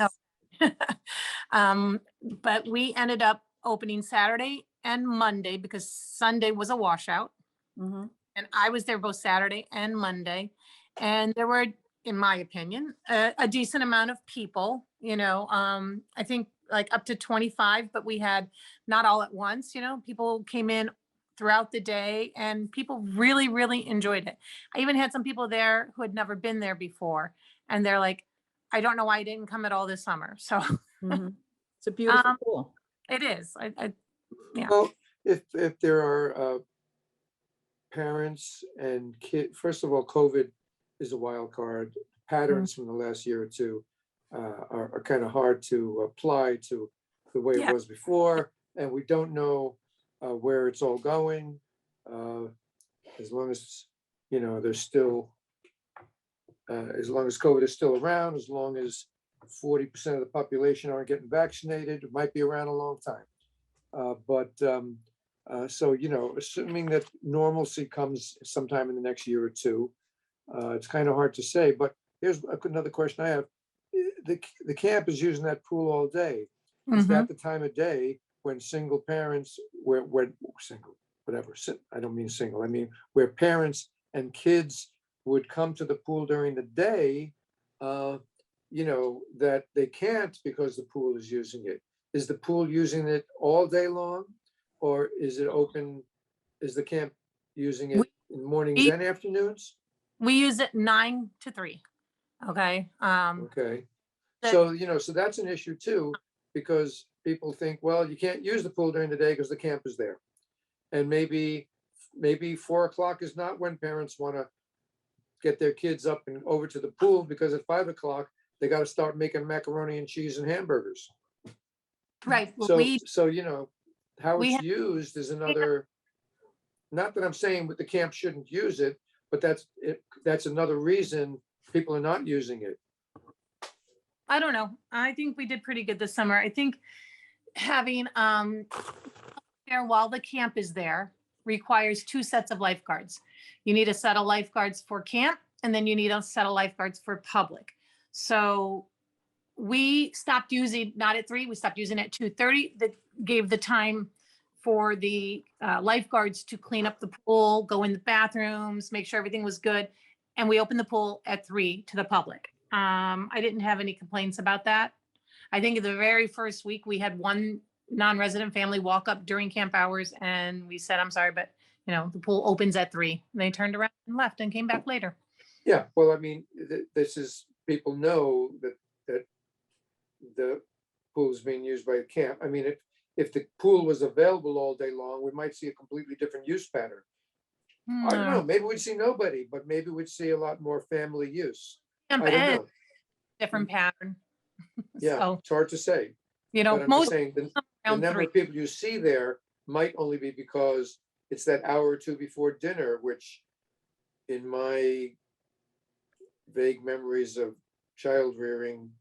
S6: But we ended up opening Saturday and Monday because Sunday was a washout.
S1: Mhm.
S6: And I was there both Saturday and Monday. And there were, in my opinion, a decent amount of people, I think like up to 25, but we had not all at once, people came in throughout the day and people really, really enjoyed it. I even had some people there who had never been there before. And they're like, I don't know why I didn't come at all this summer. So
S1: Mhm. It's a beautiful pool.
S6: it is. Yeah.
S5: Well, if there are parents and kids, first of all, COVID is a wild card. Patterns from the last year or two are kind of hard to apply to the way it
S6: Yeah.
S5: was before, and we don't know where it's all going. As long as there's still, as long as COVID is still around, as long as 40% of the population aren't getting vaccinated, it might be around a long time. So, assuming that normalcy comes sometime in the next year or two, it's kind of hard to say. But here's another question I have. The camp is using that pool all day. Is that the time of day when single parents, where single, whatever, I don't mean single, I mean where parents and kids would come to the pool during the day, that they can't because the pool is using it? Is the pool using it all day long? Or is it open? Is the camp using it in mornings and afternoons?
S6: We use it 9 to 3. Okay.
S5: Okay.
S6: that-
S5: So that's an issue too, because people think, well, you can't use the pool during the day because the camp is there. And maybe maybe 4 o'clock is not when parents want to get their kids up and over to the pool, because at 5 o'clock, they got to start making macaroni and cheese and hamburgers.
S6: Right. Well,
S5: So, you know, how
S6: we
S5: it's used is another, not that I'm saying that the camp shouldn't use it, but that's another reason people are not using it.
S6: I don't know. I think we did pretty good this summer. I think having there while the camp is there requires 2 sets of lifeguards. You need a set of lifeguards for camp, and then you need a set of lifeguards for public. So we stopped using, not at 3, we stopped using at 2:30. That gave the time for the lifeguards to clean up the pool, go in the bathrooms, make sure everything was good. And we opened the pool at 3 to the public. I didn't have any complaints about that. I think the very first week we had one non-resident family walk up during camp hours, and we said, I'm sorry, but you know, the pool opens at 3. And they turned around and left and came back later.
S5: Yeah, well, I mean, this is, people know that the pool is being used by the camp. I mean, if the pool was available all day long, we might see a completely different use pattern. I don't know, maybe we'd see nobody, but maybe we'd see a lot more family use.
S6: Camp
S5: I don't
S6: Ed,
S5: know.
S6: different pattern.
S5: Yeah,
S6: So,
S5: it's hard to say.
S6: you
S5: But
S6: know,
S5: I'm just
S6: most
S5: saying, the
S6: around
S5: number
S6: 3.
S5: of people you see there might only be because it's that hour or 2 before dinner, which in my vague memories of child rearing,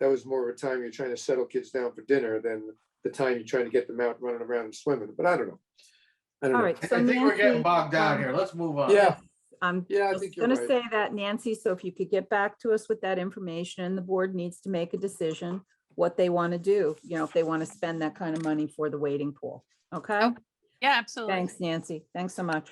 S5: that was more of a time you're trying to settle kids down for dinner than the time you're trying to get them out running around and swimming. But I don't know. I don't
S1: All
S5: know.
S1: right.
S4: I
S1: So
S4: think we're getting
S1: Nancy,
S4: bogged down here. Let's move on.
S5: Yeah,
S1: I'm
S5: yeah, I
S1: just
S5: think you're
S1: gonna
S5: right.
S1: say that, Nancy, so if you could get back to us with that information, the board needs to make a decision what they want to do, you know, if they want to spend that kind of money for the wading pool. Okay?
S6: Okay. Yeah, absolutely.
S1: Thanks, Nancy. Thanks so much.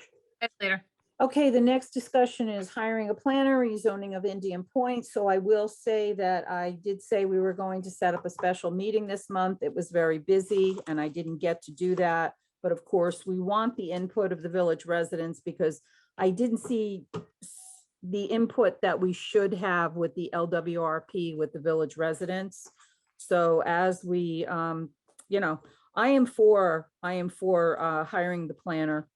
S6: Later.
S1: Okay, the next discussion is hiring a planner, rezoning of Indian Point. So I will say that I did say we were going to set up a special meeting this month. It was very busy and I didn't get to do that. But of course, we want the input of the village residents because I didn't see the input that we should have with the LWRP with the village residents. So as we, you know, I am for hiring the planner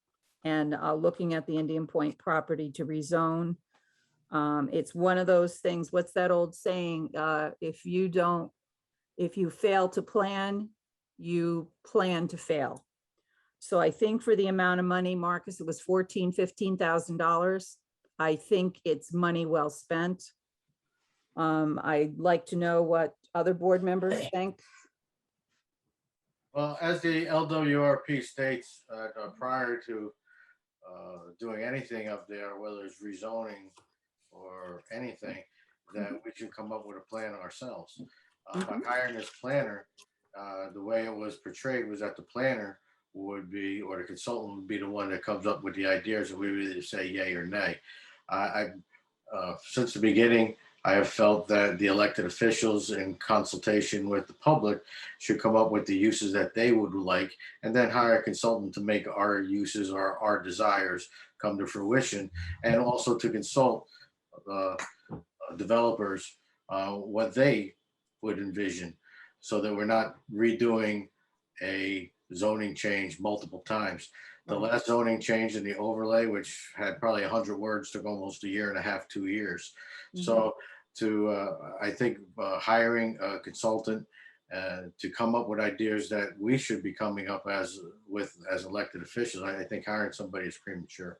S1: and looking at the Indian Point property to rezone. It's one of those things, what's that old saying? If you fail to plan, you plan to fail. So I think for the amount of money, Marcus, it was $15,000. I think it's money well spent. I'd like to know what other board members think.
S4: Well, as the LWRP states, prior to doing anything up there, whether it's rezoning or anything, that we should come up with a plan ourselves. By hiring this planner, the way it was portrayed was that the planner would be, or the consultant would be the one that comes up with the ideas, and we would either say yay or nay. Since the beginning, I have felt that the elected officials, in consultation with the public, should come up with the uses that they would like, and then hire a consultant to make our uses or our desires come to fruition, and also to consult developers what they would envision, so that we're not redoing a zoning change multiple times. The last zoning change in the overlay, which had probably 100 words, took almost 1.5 years, 2 years. So I think hiring a consultant to come up with ideas that we should be coming up as elected officials, I think hiring somebody is premature.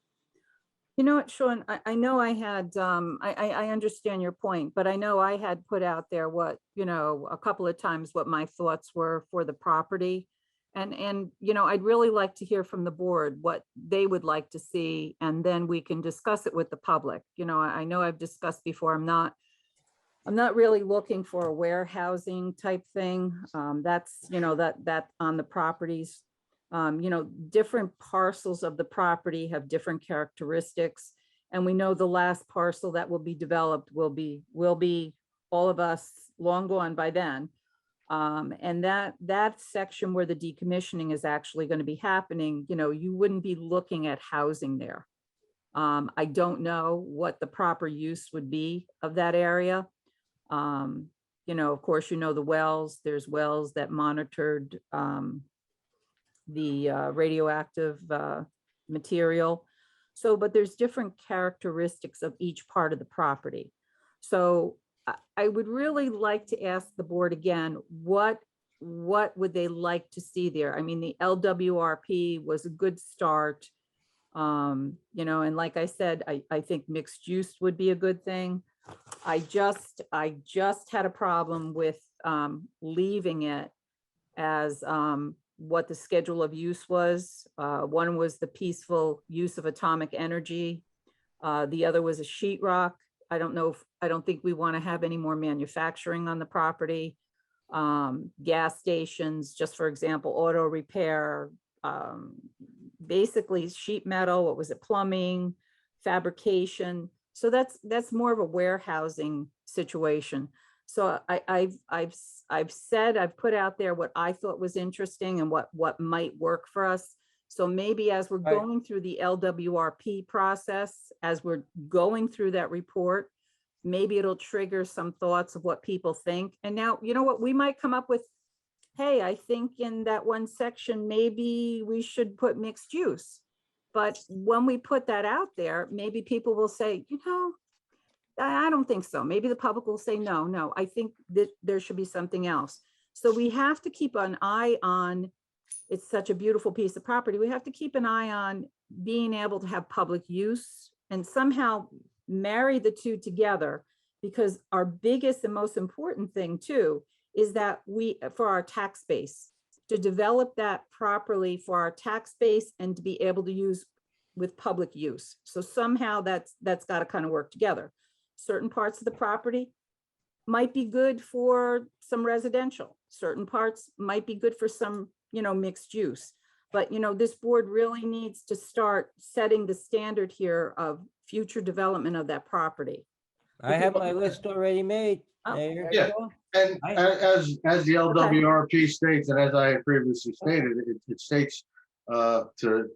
S1: You know what, Sean, I know I had, I understand your point, but I know I had put out there what, you know, a couple of times what my thoughts were for the property. And, you know, I'd really like to hear from the board what they would like to see, and then we can discuss it with the public. You know, I know I've discussed before, I'm not really looking for a warehousing type thing. That's, you know, that on the properties. You know, different parcels of the property have different characteristics. And we know the last parcel that will be developed will be all of us long gone by then. And that section where the decommissioning is actually going to be happening, you know, you wouldn't be looking at housing there. I don't know what the proper use would be of that area. You know, of course, you know, the wells, there's wells that monitored the radioactive material. So, but there's different characteristics of each part of the property. So I would really like to ask the board again, what would they like to see there? I mean, the LWRP was a good start. You know, and like I said, I think mixed use would be a good thing. I just had a problem with leaving it as what the schedule of use was. One was the peaceful use of atomic energy. The other was a sheetrock. I don't think we want to have any more manufacturing on the property. Gas stations, just for example, auto repair, basically sheet metal, what was it, plumbing, fabrication. So that's more of a warehousing situation. So I've put out there what I thought was interesting and what might work for us. So maybe as we're
S5: Right.
S1: going through the LWRP process, as we're going through that report, maybe it'll trigger some thoughts of what people think. And now, you know what, we might come up with, hey, I think in that one section, maybe we should put mixed use. But when we put that out there, maybe people will say, you know, I don't think so. Maybe the public will say, no, I think that there should be something else. So we have to keep an eye on, it's such a beautiful piece of property. We have to keep an eye on being able to have public use and somehow marry the two together, because our biggest and most important thing too is that for our tax base, to develop that properly for our tax base and to be able to use with public use. So somehow that's got to kind of work together. Certain parts of the property might be good for some residential. Certain parts might be good for some, you know, mixed use. But, you know, this board really needs to start setting the standard here of future development of that property.
S7: I have my list already made.
S1: Oh,
S7: Mayor.
S4: Yeah. And
S7: I-
S4: as the LWRP states, and as I had previously stated, it states to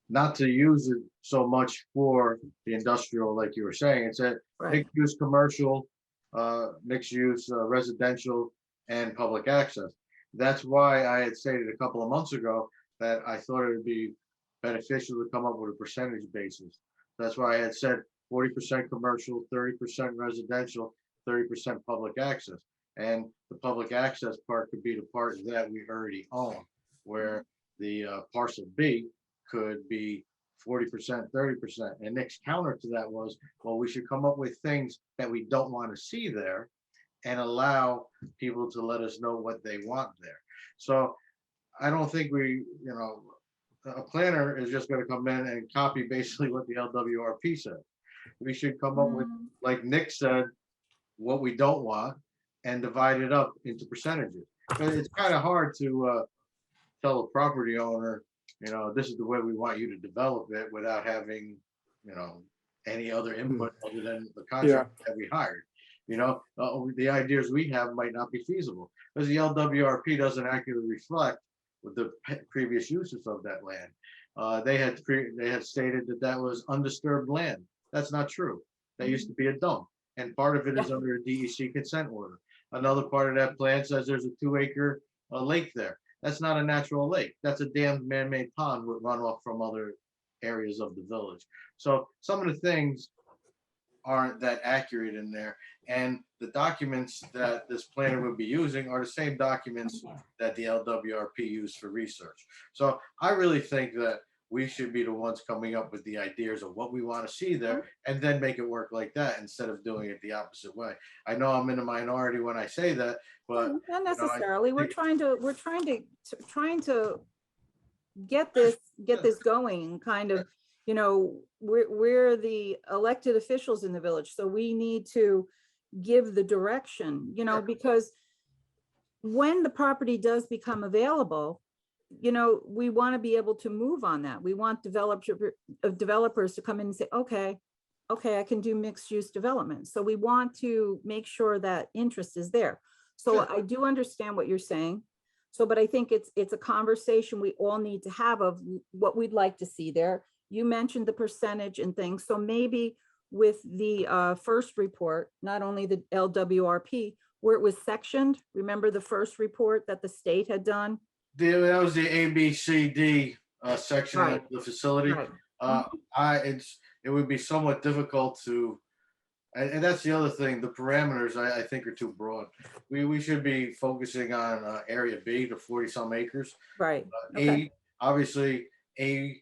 S4: not to use it so much for the industrial, like you were saying. It said
S1: right.
S4: mixed use commercial, mixed use residential, and public access. That's why I had stated a couple of months ago that I thought it would be beneficial to come up with a percentage basis. That's why I had said 40% commercial, 30% residential, 30% public access. And the public access part could be the part that we already own, where the parcel B could be 40%, 30%. And Nick's counter to that was, well, we should come up with things that we don't want to see there and allow people to let us know what they want there. So I don't think a planner is just going to come in and copy basically what the LWRP said. We should come up with, like Nick said, what we don't want and divide it up into percentages. But it's kind of hard to tell a property owner, you know, this is the way we want you to develop it without having, you know, any other input other than the contract that we hired. You know, the ideas we have might not be feasible because the LWRP doesn't accurately reflect with the previous uses of that land. They had stated that was undisturbed land. That's not true. That used to be a dump, and part of it is under a DEC consent order. Another part of that plan says there's a 2-acre lake there. That's not a natural lake. That's a dammed man-made pond with runoff from other areas of the village. So some of the things aren't that accurate in there. And the documents that this planner would be using are the same documents that the LWRP used for research. So I really think that we should be the ones coming up with the ideas of what we want to see there and then make it work like that instead of doing it the opposite way. I know I'm in a minority when I say that, but
S1: not necessarily. We're trying to get this going, kind of, you know, we're the elected officials in the village, so we need to give the direction, you know, because when the property does become available, you know, we want to be able to move on that. We want developers to come in and say, okay, I can do mixed use development. So we want to make sure that interest is there. So I do understand what you're saying. So, but I think it's a conversation we all need to have of what we'd like to see there. You mentioned the percentage and things. So maybe with the first report, not only the LWRP, where it was sectioned, remember the first report that the state had done?
S4: That was the ABCD section
S1: Right.
S4: of the facility.
S1: Right.
S4: It would be somewhat difficult to, and that's the other thing, the parameters I think are too broad. We should be focusing on area B, the 40 some acres.
S1: Right. Okay.
S4: Obviously, A,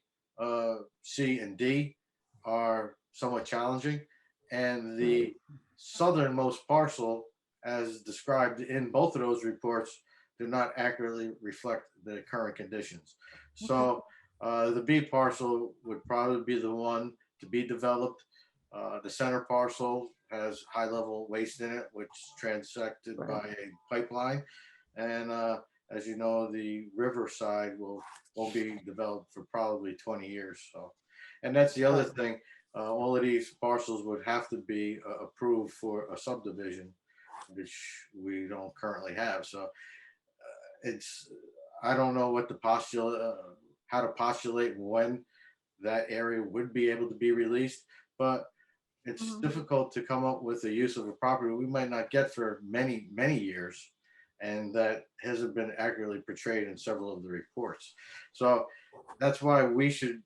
S4: C, and D are somewhat challenging. And the southernmost parcel, as described in both of those reports, do not accurately reflect the current conditions. So the B parcel would probably be the one to be developed. The center parcel has high level waste in it, which is transected
S1: Right.
S4: by a pipeline. And as you know, the river side won't be developed for probably 20 years. So, and that's the other thing. All of these parcels would have to be approved for a subdivision, which we don't currently have. So I don't know what the how to postulate when that area would be able to be released, but it's difficult to come up with the use of a property we might not get for many, many years. And that hasn't been accurately portrayed in several of the reports. So that's why we should,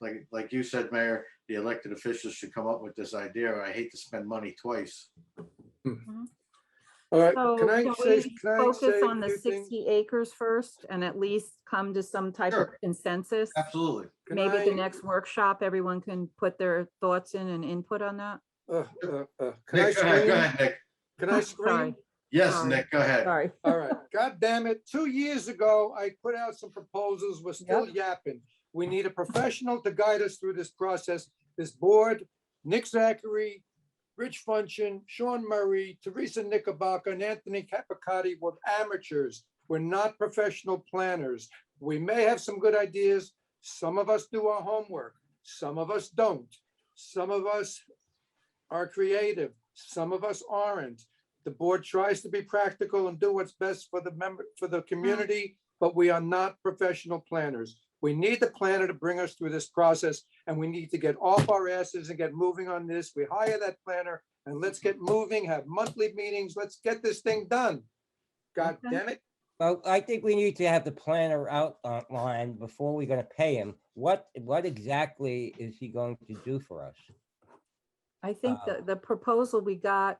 S4: like you said, Mayor, the elected officials should come up with this idea. I hate to spend money twice.
S5: All right,
S1: So
S5: can I say
S1: focus on
S5: a
S1: the
S5: few things?
S1: 60 acres first and at least come to some type of
S4: Sure.
S1: consensus?
S4: Absolutely.
S5: Can
S1: Maybe at the
S5: I-
S1: next workshop, everyone can put their thoughts in and input on that.
S5: Can I
S4: Nick, go ahead,
S5: scream?
S4: go ahead, Nick.
S5: Can I
S1: Sorry.
S5: scream?
S4: Yes,
S1: Sorry.
S4: Nick, go ahead.
S1: Sorry.
S5: All right, God damn it. 2 years ago, I put out some proposals. We're still yapping. We need a professional to guide us through this process. This board, Nick Zachary, Rich Funchin, Sean Murray, Teresa Knickerbocker, and Anthony Capicotti were amateurs. We're not professional planners. We may have some good ideas. Some of us do our homework. Some of us don't. Some of us are creative. Some of us aren't. The board tries to be practical and do what's best for the community, but we are not professional planners. We need the planner to bring us through this process, and we need to get off our asses and get moving on this. We hire that planner and let's get moving, have monthly meetings. Let's get this thing done. God
S1: Okay.
S5: damn it.
S7: Well, I think we need to have the planner outlined before we're gonna pay him. What exactly is he going to do for us?
S1: I think the proposal we got,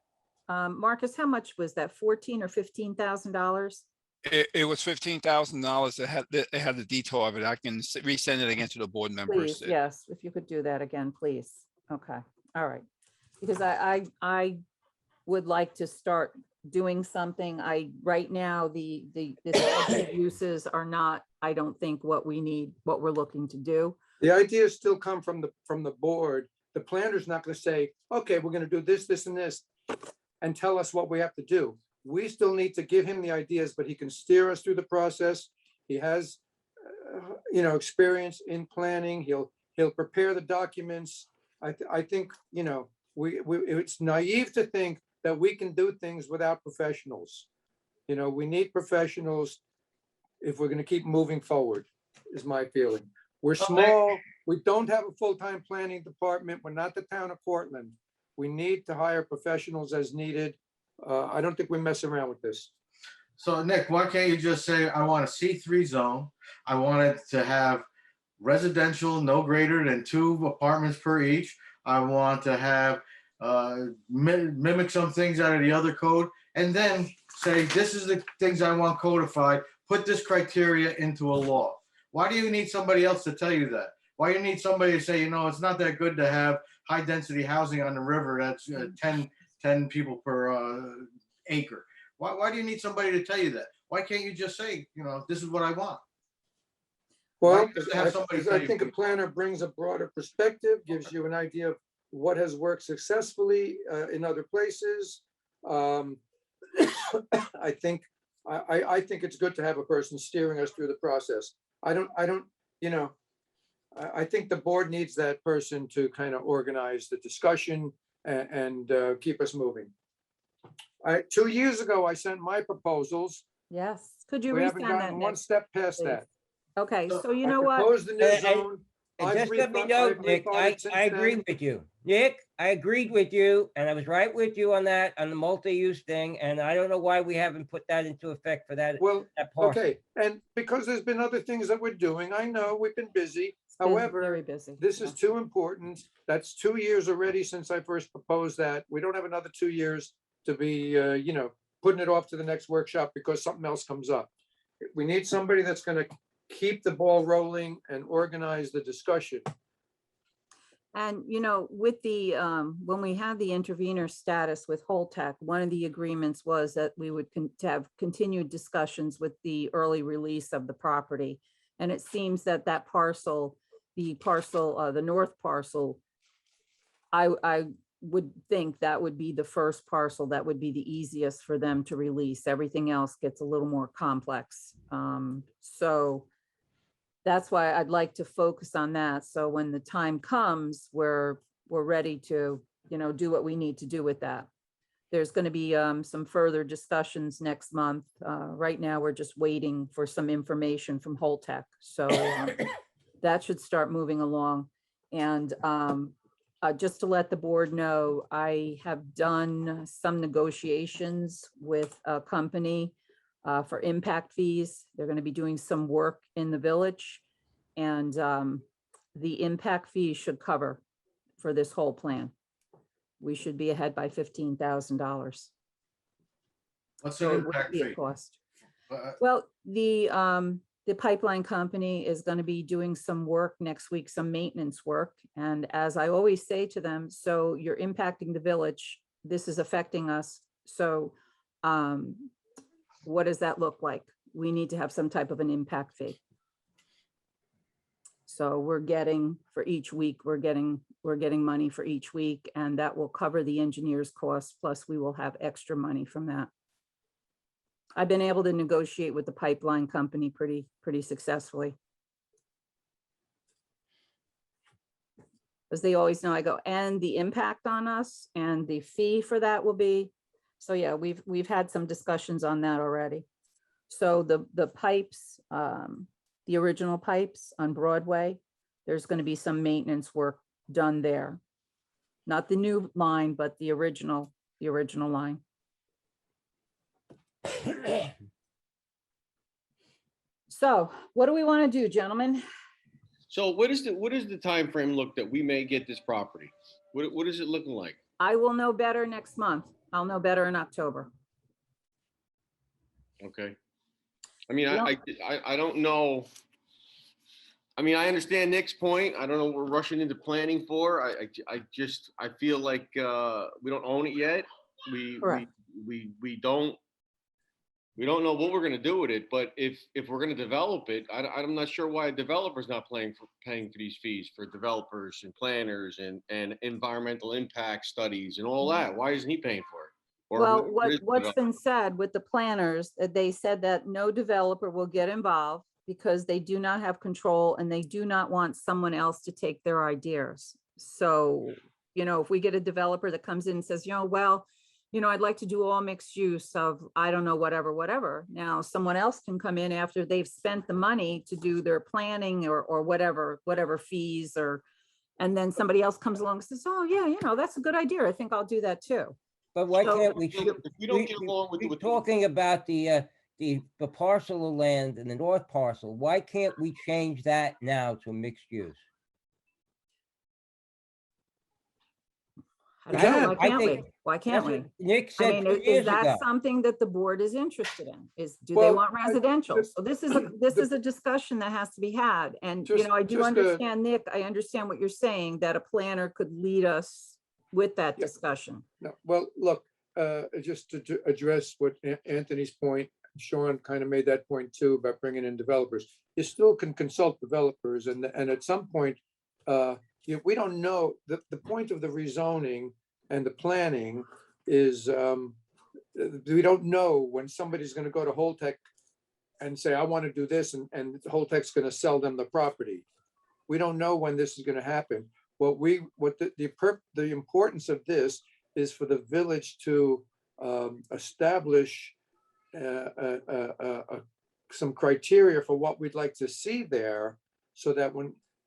S1: Marcus, how much was that? $14,000 or $15,000?
S2: It was $15,000. It had the detail of it. I can resend it again to the board members.
S1: Please, yes, if you could do that again, please. Okay, all right. Because I would like to start doing something. Right now, the uses are not, I don't think what we need, what we're looking to do.
S5: The ideas still come from the board. The planner's not going to say, okay, we're going to do this, this, and this, and tell us what we have to do. We still need to give him the ideas, but he can steer us through the process. He has, experience in planning. He'll prepare the documents. I think, it's naive to think that we can do things without professionals. We need professionals if we're going to keep moving forward, is my feeling. We're small. We don't have a full-time planning department. We're not the town of Portland. We need to hire professionals as needed. I don't think we mess around with this.
S4: So Nick, why can't you just say, I want a C3 zone. I want it to have residential no greater than 2 apartments per each. I want to have mimic some things out of the other code, and then say, this is the things I want codified. Put this criteria into a law. Why do you need somebody else to tell you that? Why do you need somebody to say, it's not that good to have high density housing on the river that's 10 people per acre? Why do you need somebody to tell you that? Why can't you just say, this is what I want?
S5: Well,
S4: Why does it have somebody tell
S5: I
S4: you?
S5: think a planner brings a broader perspective, gives you an idea of what has worked successfully in other places. I think it's good to have a person steering us through the process. I think the board needs that person to kind of organize the discussion and keep us moving. 2 years ago, I sent my proposals.
S1: Yes, could you
S5: We haven't
S1: resend that?
S5: gotten one
S1: Nick?
S5: step past
S1: please?
S5: that.
S1: Okay, so you
S5: I
S1: know what?
S5: proposed the new
S7: And-
S5: zone.
S7: And
S5: I've
S7: just let me
S5: rethought-
S7: know,
S5: I've
S7: Nick,
S5: rethought
S7: I
S5: it since
S7: agree
S5: then.
S7: with you. Nick, I agreed with you, and I was right with you on that, on the multi-use thing, and I don't know why we haven't put that into effect for that,
S5: Well,
S7: that parcel.
S5: okay, and because there's been other things that we're doing, I know we've been busy.
S1: It's been
S5: However,
S1: very busy.
S5: this
S1: yeah.
S5: is too important. That's 2 years already since I first proposed that. We don't have another 2 years to be, putting it off to the next workshop because something else comes up. We need somebody that's gonna keep the ball rolling and organize the discussion.
S1: And, with the, when we had the intervenor status with Holtec, one of the agreements was that we would to have continued discussions with the early release of the property. And it seems that that parcel, the north parcel, I would think that would be the first parcel that would be the easiest for them to release. Everything else gets a little more complex. So that's why I'd like to focus on that. So when the time comes, we're ready to, do what we need to do with that. There's going to be some further discussions next month. Right now, we're just waiting for some information from Holtec. So that should start moving along. And just to let the board know, I have done some negotiations with a company for impact fees. They're going to be doing some work in the village, and the impact fees should cover for this whole plan. We should be ahead by $15,000.
S4: What's
S1: So
S4: the
S1: it wouldn't
S4: impact
S1: be a
S4: fee?
S1: cost.
S4: Uh,
S1: Well, the pipeline company is going to be doing some work next week, some maintenance work. And as I always say to them, so you're impacting the village, this is affecting us. So what does that look like? We need to have some type of an impact fee. So we're getting, for each week, we're getting money for each week, and that will cover the engineer's costs, plus we will have extra money from that. I've been able to negotiate with the pipeline company pretty successfully. Because they always know I go, and the impact on us and the fee for that will be. So yeah, we've had some discussions on that already. So the pipes, the original pipes on Broadway, there's going to be some maintenance work done there. Not the new line, but the original line. So what do we want to do, gentlemen?
S8: So what is the time frame look that we may get this property? What is it looking like?
S1: I will know better next month. I'll know better in October.
S8: Okay. I mean,
S1: Yeah.
S8: I don't know. I mean, I understand Nick's point. I don't know what we're rushing into planning for. I feel like we don't own it yet.
S1: Correct.
S8: We don't know what we're going to do with it. But if we're going to develop it, I'm not sure why a developer's not paying for these fees for developers and planners and environmental impact studies and all that. Why isn't he paying for it? Or
S1: Well,
S8: what is the
S1: what's
S8: developer?
S1: been said with the planners, they said that no developer will get involved because they do not have control and they do not want someone else to take their ideas. So, if we get a developer that comes in and says, well, I'd like to do all mixed use of, I don't know, whatever. Now, someone else can come in after they've spent the money to do their planning or whatever fees and then somebody else comes along and says, oh yeah, that's a good idea. I think I'll do that too.
S7: But why
S1: So-
S7: can't we?
S8: If we don't get along with
S7: We're talking about the parcel of land in the north parcel. Why can't we change that now to mixed use?
S1: I don't know,
S7: I think
S1: why can't we?
S7: Nick
S1: I
S7: said
S1: mean,
S7: 2
S1: is
S7: years
S1: that
S7: ago.
S1: something that the board is interested in? Do they
S5: Well,
S1: want residential? So this is a discussion that has to be had. And,
S5: Just-
S1: I do
S5: just,
S1: understand, Nick, I understand what you're saying, that a planner could lead us with that
S5: Yeah.
S1: discussion.
S5: No, well, look, just to address what Anthony's point, Sean kind of made that point too about bringing in developers. You still can consult developers and at some point, we don't know, the point of the rezoning and the planning is we don't know when somebody's going to go to Holtec and say, I want to do this, and Holtec's going to sell them the property. We don't know when this is going to happen. The importance of this is for the village to establish some criteria for what we'd like to see there, so that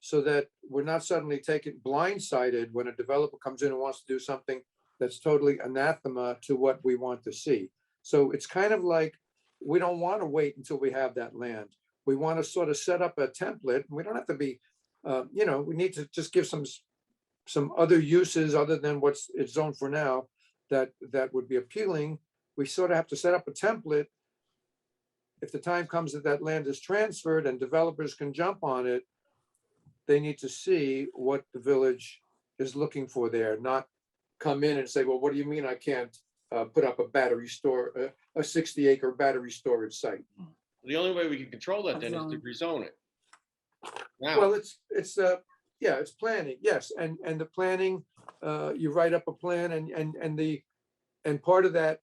S5: so that we're not suddenly taken blindsided when a developer comes in and wants to do something that's totally anathema to what we want to see. So it's kind of like, we don't want to wait until we have that land. We want to sort of set up a template. We don't have to be, we need to just give some other uses other than what's it's zoned for now that would be appealing. We sort of have to set up a template. If the time comes that that land is transferred and developers can jump on it, they need to see what the village is looking for there, not come in and say, well, what do you mean I can't put up a battery store, a 60-acre battery storage site?
S8: The only way we can control that then is to rezone it. Now,
S5: Well, it's planning, yes, and the planning, you write up a plan and part of that,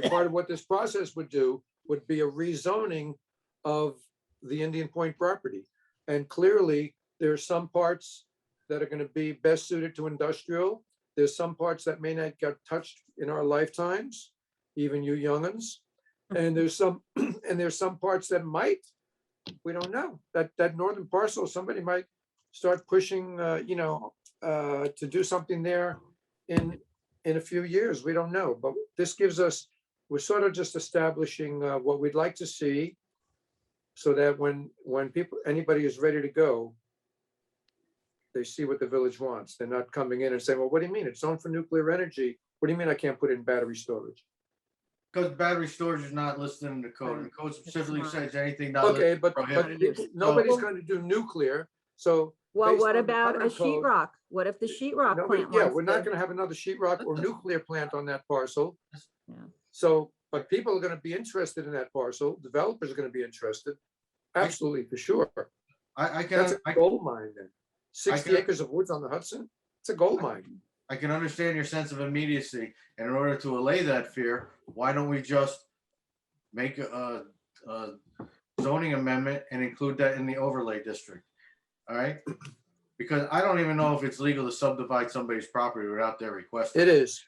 S5: part of what this process would do would be a rezoning of the Indian Point property. And clearly, there are some parts that are going to be best suited to industrial. There's some parts that may not get touched in our lifetimes, even you young'uns. And there's some parts that might, we don't know, that northern parcel, somebody might start pushing, to do something there in a few years. We don't know, but this gives us, we're sort of just establishing what we'd like to see, so that when anybody is ready to go, they see what the village wants. They're not coming in and saying, well, what do you mean? It's zoned for nuclear energy. What do you mean I can't put in battery storage?
S4: Because battery storage is not listed in the code. The code specifically says anything not
S5: Okay,
S4: listed
S5: but
S4: prohibited.
S5: nobody's going to do nuclear, so.
S1: Well,
S5: based
S1: what
S5: on the
S1: about a
S5: current code,
S1: sheetrock? What if the sheetrock
S5: nobody-
S1: plant
S5: Yeah,
S1: wants
S5: we're not
S1: to?
S5: going to have another sheetrock or nuclear plant on that parcel.
S1: Yeah.
S5: So, but people are going to be interested in that parcel. Developers are going to be interested. Absolutely, for sure.
S4: I
S5: That's
S4: can,
S5: a gold mine then. 60
S4: can-
S5: acres of woods on the Hudson. It's a gold mine.
S4: I can understand your sense of immediacy. And in order to allay that fear, why don't we just make a zoning amendment and include that in the overlay district? All right? Because I don't even know if it's legal to subdivide somebody's property without their request.
S5: It is.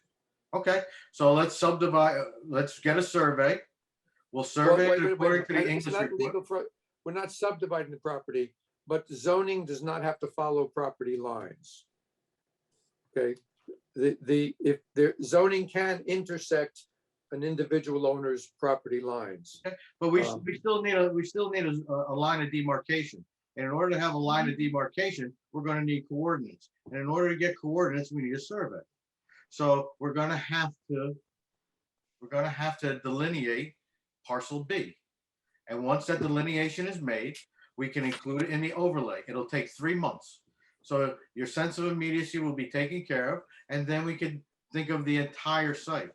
S4: Okay, so let's subdivide, let's get a survey. We'll
S5: Well,
S4: survey
S5: wait,
S4: it
S5: wait,
S4: according
S5: wait.
S4: to the
S5: It's
S4: English
S5: not
S4: report.
S5: legal for, we're not subdividing the property, but zoning does not have to follow property lines. Okay, if the zoning can intersect an individual owner's property lines.
S4: But we still need a line of demarcation. And in order to have a line of demarcation, we're gonna need coordinates. And in order to get coordinates, we need a survey. So we're gonna have to delineate parcel B. And once that delineation is made, we can include it in the overlay. It'll take 3 months. So your sense of immediacy will be taken care of, and then we can think of the entire site.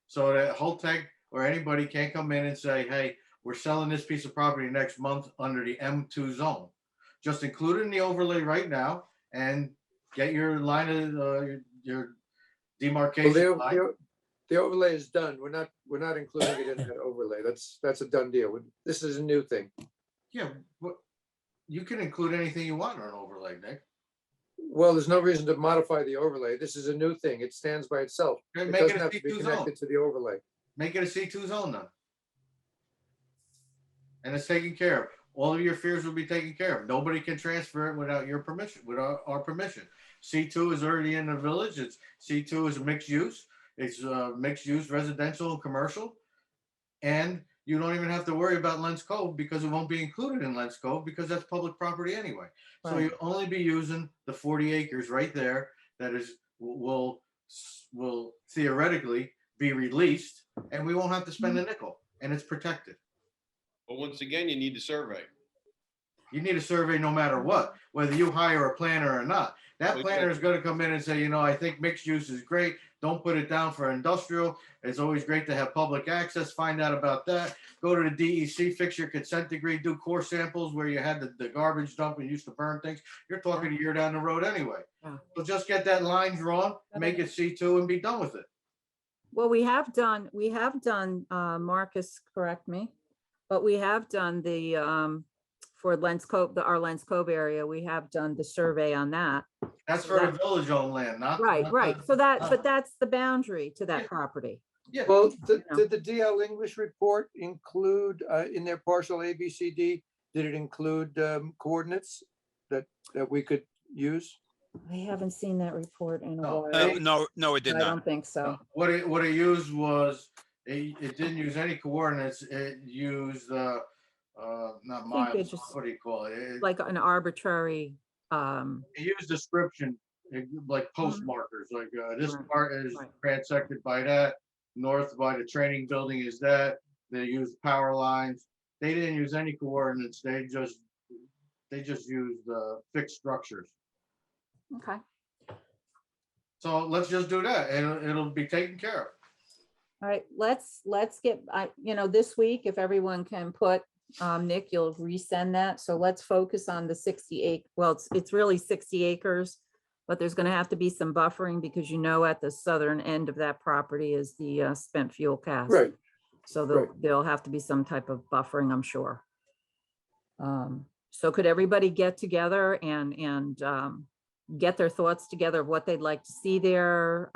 S4: So that Holtec or anybody can't come in and say, hey, we're selling this piece of property next month under the M2 zone. Just include it in the overlay right now and get your line of your demarcation line.
S5: The overlay is done. We're not including it in that overlay. That's a done deal. This is a new thing.
S4: Yeah, but you can include anything you want on an overlay, Nick.
S5: Well, there's no reason to modify the overlay. This is a new thing. It stands by itself.
S4: Okay,
S5: It
S4: make it
S5: doesn't
S4: a
S5: have to be
S4: C2 zone.
S5: connected to the overlay.
S4: Make it a C2 zone then. And it's taken care of. All of your fears will be taken care of. Nobody can transfer it without your permission, without our permission. C2 is already in the village. C2 is a mixed use. It's mixed use residential and commercial. And you don't even have to worry about Lens Cove because it won't be included in Lens Cove because that's public property anyway. So
S1: Right.
S4: you'll only be using the 40 acres right there that will theoretically be released, and we won't have to spend a nickel, and it's protected.
S8: but once again, you need the survey.
S4: You need a survey no matter what, whether you hire a planner or not. That planner is going to come in and say, I think mixed use is great. Don't put it down for industrial. It's always great to have public access. Find out about that. Go to the DEC, fix your consent decree, do core samples where you had the garbage dump and used to burn things. You're talking a year down the road anyway.
S1: Yeah.
S4: So just get that line drawn, make it C2 and be done with it.
S1: Well, we have done, Marcus, correct me, but we have done the, for Lens Cove, our Lens Cove area, we have done the survey on that.
S4: That's for the village owned land, not.
S1: Right, right. So that,
S4: not-
S1: but that's the boundary to that property.
S4: Yeah.
S5: Well, did the DL English report include in their partial ABCD, did it include coordinates? that we could use?
S1: I haven't seen that report in a
S4: No.
S1: while.
S2: No, it did
S1: I
S2: not.
S1: don't think so.
S4: What it used was, it didn't use any coordinates. It used, not
S1: think
S4: miles,
S1: they just-
S4: what do you call it? It
S1: Like an arbitrary,
S4: it used description, like post
S1: Mhm.
S4: markers, like, this
S1: Right,
S4: part is
S1: right.
S4: transected by that, north by the training building is that. They used power lines. They didn't use any coordinates. They just used, fixed structures.
S1: okay.
S4: So let's just do that and it'll be taken care of.
S1: All right, let's get, this week, if everyone can put, Nick, you'll resend that. So let's focus on the 68, well, it's really 60 acres, but there's gonna have to be some buffering because at the southern end of that property is the spent fuel cast.
S5: Right,
S1: So
S5: right.
S1: there'll have to be some type of buffering, I'm sure. So could everybody get together and get their thoughts together of what they'd like to see there?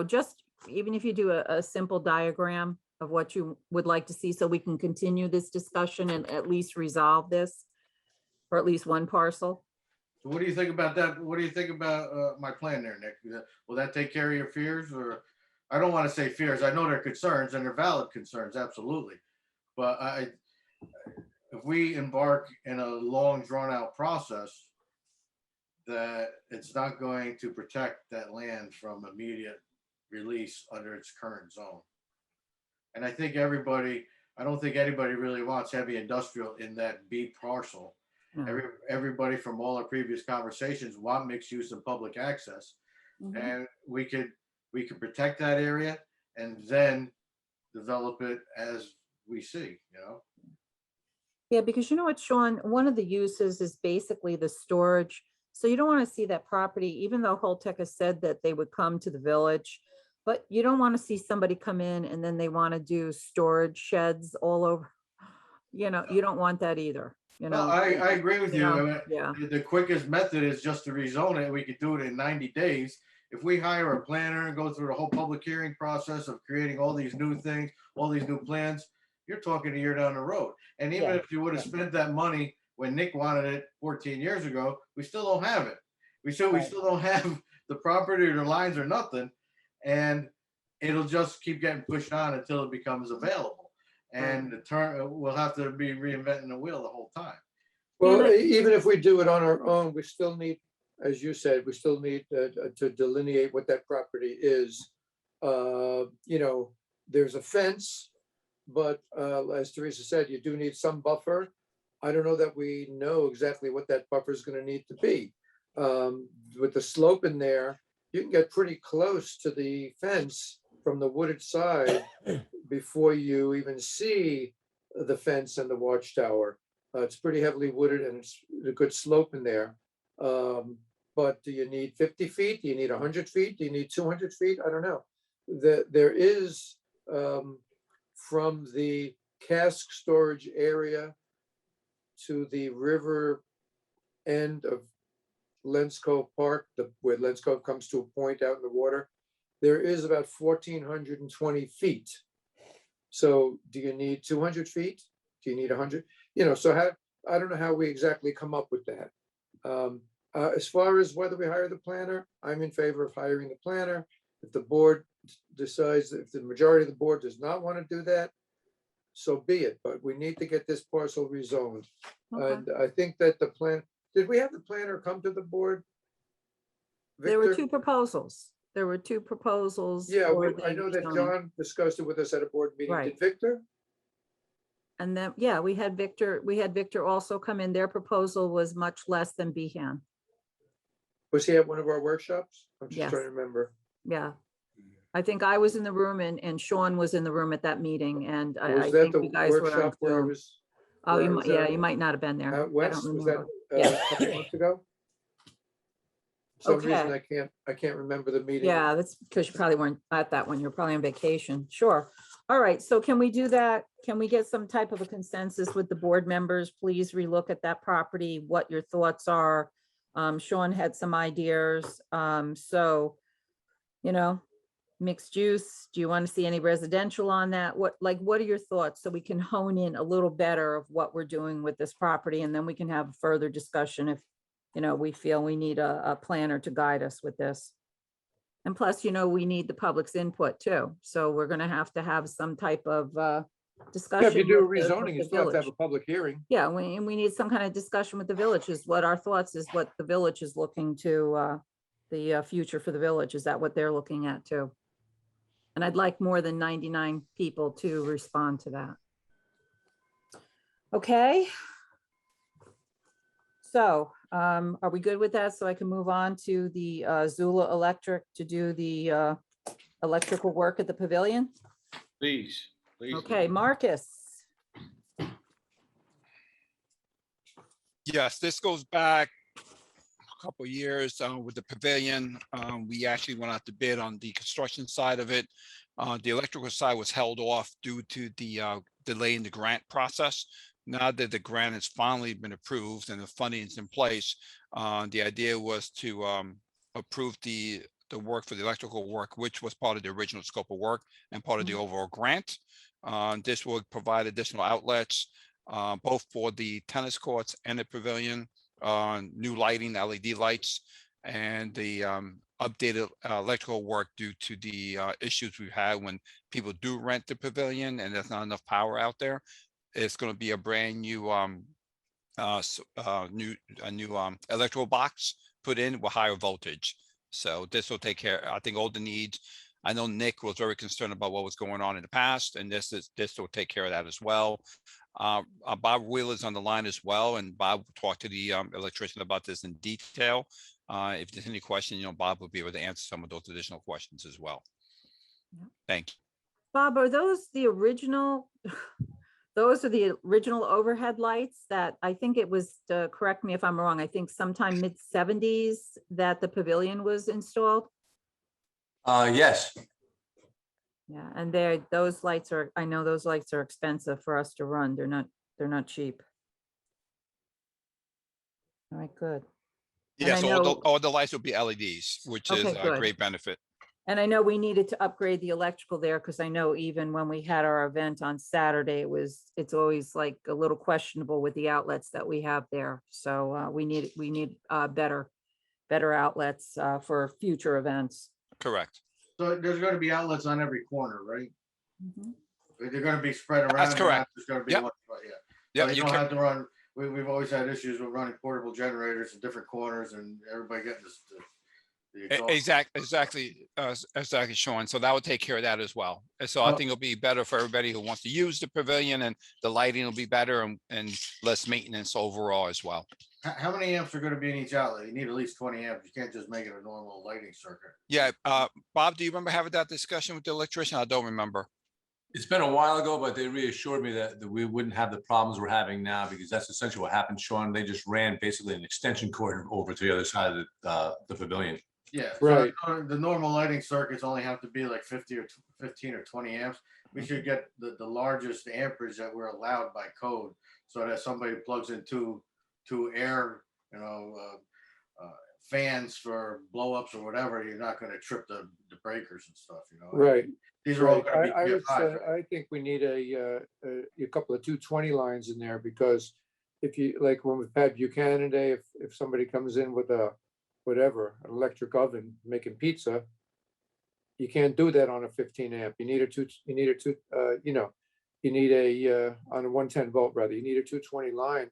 S1: Just even if you do a simple diagram of what you would like to see, so we can continue this discussion and at least resolve this for at least one parcel.
S4: So what do you think about that? What do you think about, my plan there, Nick? Will that take care of your fears, or, I don't want to say fears. I know they're concerns and they're valid concerns, absolutely. But if we embark in a long drawn out process, that it's not going to protect that land from immediate release under its current zone. And I don't think anybody really wants heavy industrial in that B parcel.
S1: No.
S4: Everybody from all our previous conversations want mixed use and public access.
S1: Mhm.
S4: And we could protect that area and then develop it as we see,
S1: Yeah, because you know what, Sean, one of the uses is basically the storage. So you don't want to see that property, even though Holtec has said that they would come to the village, but you don't want to see somebody come in and then they want to do storage sheds all over. You don't want that either,
S4: Well, I agree with you. I mean,
S1: Yeah,
S4: the quickest method is just to rezone it. We could do it in 90 days. If we hire a planner and go through the whole public hearing process of creating all these new things, all these new plans, you're talking a year down the road. And even
S7: Yeah.
S4: if you would have spent that money when Nick wanted it 14 years ago, we still don't have it. We still don't have the property or the lines or nothing. And it'll just keep getting pushed on until it becomes available. And we'll have to be reinventing the wheel the whole time.
S5: Well,
S1: but-
S5: even if we do it on our own, we still need, as you said, we still need to delineate what that property is. There's a fence, but as Teresa said, you do need some buffer. I don't know that we know exactly what that buffer is going to need to be. With the slope in there, you can get pretty close to the fence from the wooded side before you even see the fence and the watchtower. It's pretty heavily wooded and it's a good slope in there. But do you need 50 feet? Do you need 100 feet? Do you need 200 feet? I don't know. There is, from the cask storage area to the river end of Lens Cove Park, where Lens Cove comes to a point out in the water, there is about 1,420 feet. So do you need 200 feet? Do you need 100? So I don't know how we exactly come up with that. As far as whether we hire the planner, I'm in favor of hiring the planner. If the board decides, if the majority of the board does not want to do that, so be it. But we need to get this parcel rezoned.
S1: okay.
S5: And I think that did we have the planner come to the board?
S1: There were
S5: Victor?
S1: two proposals.
S5: Yeah,
S1: for
S5: I
S1: the
S5: know that
S1: rezoning.
S5: John discussed it with us at a board meeting.
S1: Right.
S5: Did Victor?
S1: And then, yeah, we had Victor also come in. Their proposal was much less than Behan.
S5: Was he at one of our workshops? I'm just
S1: Yes.
S5: trying to remember.
S1: Yeah. I think I was in the room and Sean was in the room at that meeting and I
S5: Was that
S1: think
S5: the
S1: you guys were on
S5: workshop where I
S1: Zoom.
S5: was
S1: Oh,
S5: where I was at?
S1: you might not have been there.
S5: out
S1: I
S5: west?
S1: don't
S5: Was that
S1: remember.
S5: a
S1: Yeah.
S5: couple months ago? For some reason,
S1: Okay.
S5: I can't remember the meeting.
S1: Yeah, that's because you probably weren't at that one. You're probably on vacation. Sure. All right, so can we do that? Can we get some type of a consensus with the board members? Please relook at that property, what your thoughts are. Sean had some ideas. So, mixed use? Do you want to see any residential on that? What are your thoughts? So we can hone in a little better of what we're doing with this property, and then we can have further discussion if, we feel we need a planner to guide us with this. And plus, we need the public's input too. So we're gonna have to have some type of discussion.
S5: Yeah, if you do a
S1: with the
S5: rezoning, you still have to have
S1: village.
S5: a public hearing.
S1: Yeah, we need some kind of discussion with the village, is what our thoughts is, what the village is looking to, the future for the village. Is that what they're looking at too? And I'd like more than 99 people to respond to that. Okay. So are we good with that? So I can move on to the Zula Electric to do the electrical work at the pavilion?
S8: Please.
S1: Okay, Marcus.
S2: Yes, this goes back a couple of years with the pavilion. We actually went out to bid on the construction side of it. The electrical side was held off due to the delay in the grant process. Now that the grant has finally been approved and the funding is in place, the idea was to approve the work for the electrical work, which was part of the original scope of work and part of the overall grant. This will provide additional outlets, both for the tennis courts and the pavilion, new lighting, LED lights, and the updated electrical work due to the issues we've had when people do rent the pavilion and there's not enough power out there. It's going to be a brand new new electrical box put in with higher voltage. So this will take care, I think, all the needs. I know Nick was very concerned about what was going on in the past, and this will take care of that as well. Bob Wheeler's on the line as well, and Bob talked to the electrician about this in detail. If there's any question, Bob will be able to answer some of those additional questions as well.
S1: Yeah.
S2: Thank you.
S1: Bob, are those the original? Those are the original overhead lights that I think it was, correct me if I'm wrong, I think sometime mid-70s that the pavilion was installed?
S9: Yes,
S1: Yeah, and those lights are, I know those lights are expensive for us to run. They're not cheap. All right, good. And
S2: Yes,
S1: I
S2: all the lights will be LEDs, which is
S1: Okay,
S2: a
S1: good.
S2: great benefit.
S1: And I know we needed to upgrade the electrical there, because I know even when we had our event on Saturday, it's always like a little questionable with the outlets that we have there. So we need better outlets for future events.
S2: Correct.
S4: So there's gonna be outlets on every corner, right?
S1: Mhm.
S4: They're gonna be spread around.
S2: That's
S4: they're not
S2: correct.
S4: just gonna be
S2: Yep.
S4: one spot, yeah.
S2: Yeah,
S4: So
S2: you
S4: you don't
S2: can.
S4: have to run, we've always had issues with running portable generators in different corners and everybody getting this.
S2: Exactly, Sean. So that would take care of that as well. And so I think it'll be better for everybody who wants to use the pavilion, and the lighting will be better and less maintenance overall as well.
S4: How many amps are gonna be in each outlet? You need at least 20 amps. You can't just make it a normal lighting circuit.
S2: Yeah, Bob, do you remember having that discussion with the electrician? I don't remember.
S9: it's been a while ago, but they reassured me that we wouldn't have the problems we're having now, because that's essentially what happened, Sean. They just ran basically an extension cord over to the other side of the pavilion.
S4: Yeah,
S5: Right.
S4: So the normal lighting circuits only have to be like 50 or 15 or 20 amps. We should get the largest amperage that we're allowed by code, so that somebody plugs in two air, fans for blow ups or whatever, you're not going to trip the breakers and stuff.
S5: Right.
S4: These are all
S5: Right.
S4: going to be
S5: I would
S4: PFIs,
S5: say,
S4: right?
S5: I think we need a couple of 220 lines in there, because if you, like when we've had Buchanan Day, if somebody comes in with an electric oven making pizza, you can't do that on a 15 amp. You need on a 110 volt rather, you need a 220 line.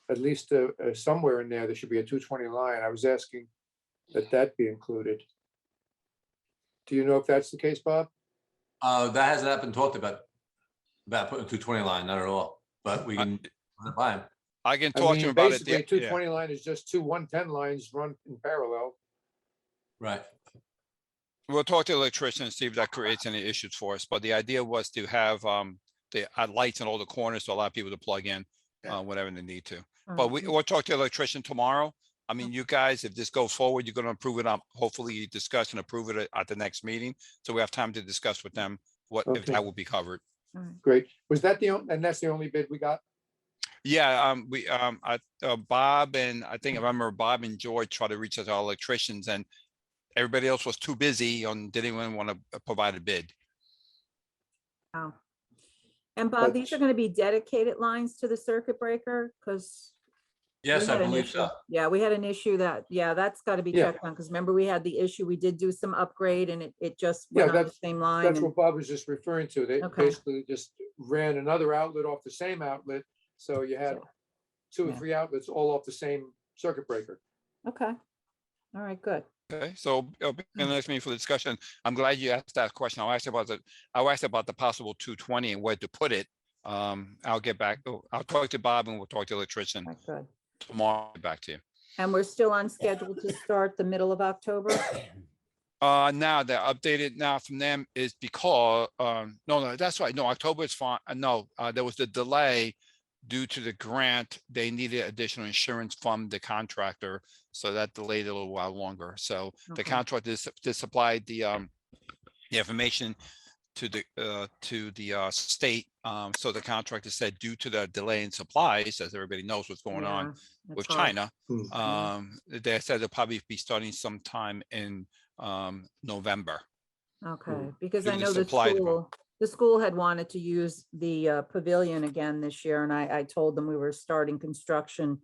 S5: At least somewhere in there should be a 220 line. I was asking that be included. Do you know if that's the case, Bob?
S9: That has not been talked about putting a 220 line, not at all, but we can run it by him.
S2: I can
S5: I
S2: talk to
S5: mean,
S2: him about it.
S5: basically, a
S2: Yeah.
S5: 220 line is just two 110 lines run in parallel.
S9: Right.
S2: We'll talk to the electrician and see if that creates any issues for us. But the idea was to have the lights in all the corners to allow people to plug in whenever they need to. But we'll talk to the electrician tomorrow. I mean, you guys, if this goes forward, you're going to approve it on, hopefully discuss and approve it at the next meeting. So we have time to discuss with them if
S5: Okay.
S2: that will be covered.
S5: Great. Was that and that's the only bid we got?
S2: Yeah, Bob and I think I remember Bob and George tried to reach out to our electricians, and everybody else was too busy and didn't even want to provide a bid.
S1: Wow. And Bob,
S5: But-
S1: these are gonna be dedicated lines to the circuit breaker, because
S9: Yes, I believe so.
S1: yeah, we had an issue that, yeah, that's gotta be
S5: Yeah.
S1: checked on, because remember, we had the issue, we did do some upgrade and it just
S5: Yeah,
S1: went on the
S5: that's-
S1: same line.
S5: That's
S1: and-
S5: what Bob was just referring to. They
S1: Okay.
S5: basically just ran another outlet off the same outlet. So you had
S1: So,
S5: 2 or
S1: yeah.
S5: 3 outlets all off the same circuit breaker.
S1: Okay. All right, good.
S2: Okay, so it'll be the next meeting for the discussion. I'm glad you asked that question. I'll ask about the possible 220 and where to put it. I'll get back. I'll talk to Bob and we'll talk to the electrician
S1: All right, good.
S2: tomorrow. I'll get back to you.
S1: And we're still on schedule to start the middle of October?
S2: Now the updated now from them is because, no, that's right. No, October is fine. No, there was the delay due to the grant. They needed additional insurance from the contractor. So that delayed a little while longer. So the
S1: Okay.
S2: contractor just supplied the information to the state. So the contractor said due to the delay in supplies, as everybody knows what's going on
S1: Yeah, it's
S2: with
S1: hard.
S2: China, they said they'll probably be starting sometime in November.
S1: Okay, because
S2: Due
S1: I
S2: to
S1: know the
S2: supply demand.
S1: school had wanted to use the pavilion again this year, and I told them we were starting construction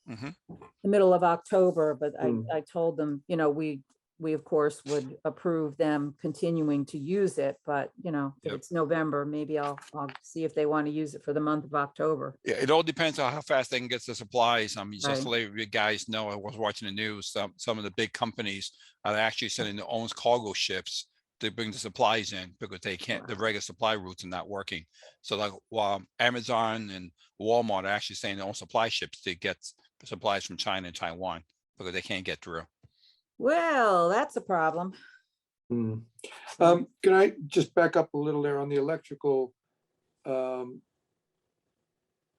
S2: Mhm.
S1: the middle of October, but
S5: Hmm.
S1: I told them, you know, we of course would approve them continuing to use it, but you know, if
S2: Yep.
S1: it's November, maybe I'll see if they want to use it for the month of October.
S2: Yeah, it all depends on how fast they can get the supplies. Just
S1: Right.
S2: to let you guys know, I was watching the news, some of the big companies are actually sending their own cargo ships to bring the supplies in because they can't, the regular supply routes are not working. So like, Amazon and Walmart are actually sending their own supply ships to get the supplies from China and Taiwan because they can't get through.
S1: Well, that's a problem.
S5: Hmm. Can I just back up a little there on the electrical? A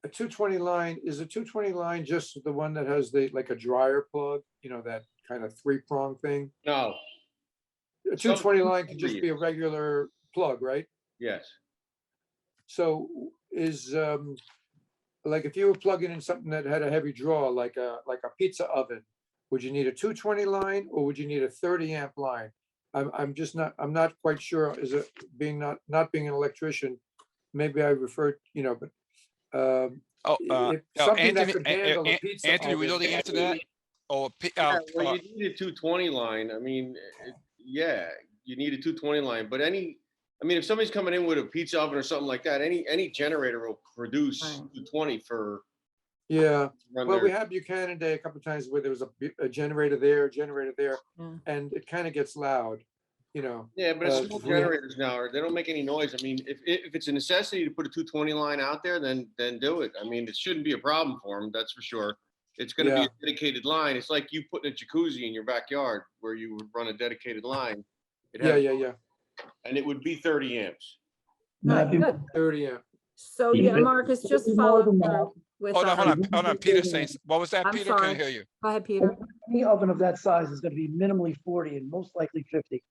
S5: 220 line, is a 220 line just the one that has like a dryer plug, you know, that kind of 3-prong thing?
S8: No,
S5: A 220 line can just be a regular plug, right?
S8: yes.
S5: So is, like if you were plugging in something that had a heavy draw, like a pizza oven, would you need a 220 line or would you need a 30 amp line? I'm not quite sure, is it being not being an electrician, maybe I referred, you know, but if something that could handle a pizza
S2: Anthony, we know
S5: oven.
S2: the answer to that. Or
S8: Yeah, well, you need a 220 line. I mean, yeah, you need a 220 line, but if somebody's coming in with a pizza oven or something like that, any generator will produce
S1: Right.
S8: 220 for.
S5: Yeah,
S8: run
S5: well,
S8: their-
S5: we had Buchanan Day a couple of times where there was a generator there,
S1: Yeah.
S5: and it kind of gets loud, you know.
S8: Yeah, but it's small
S5: we-
S8: generators now, they don't make any noise. I mean, if it's a necessity to put a 220 line out there, then do it. I mean, it shouldn't be a problem for them, that's for sure. It's gonna be
S5: Yeah.
S8: a dedicated line. It's like you putting a jacuzzi in your backyard where you would run a dedicated line.
S5: Yeah,
S8: And it would be 30 amps.
S1: All right, good.
S5: 30 amp.
S1: So
S10: Yeah.
S1: yeah, Marcus, just
S10: More
S1: follow
S10: than
S1: through with.
S2: Hold
S1: our-
S2: on, Peter saying, what was that,
S1: I'm
S2: Peter? Can't
S1: sorry.
S2: hear you.
S1: Go ahead, Peter.
S10: Any oven of that size is gonna be minimally 40 and most likely 50.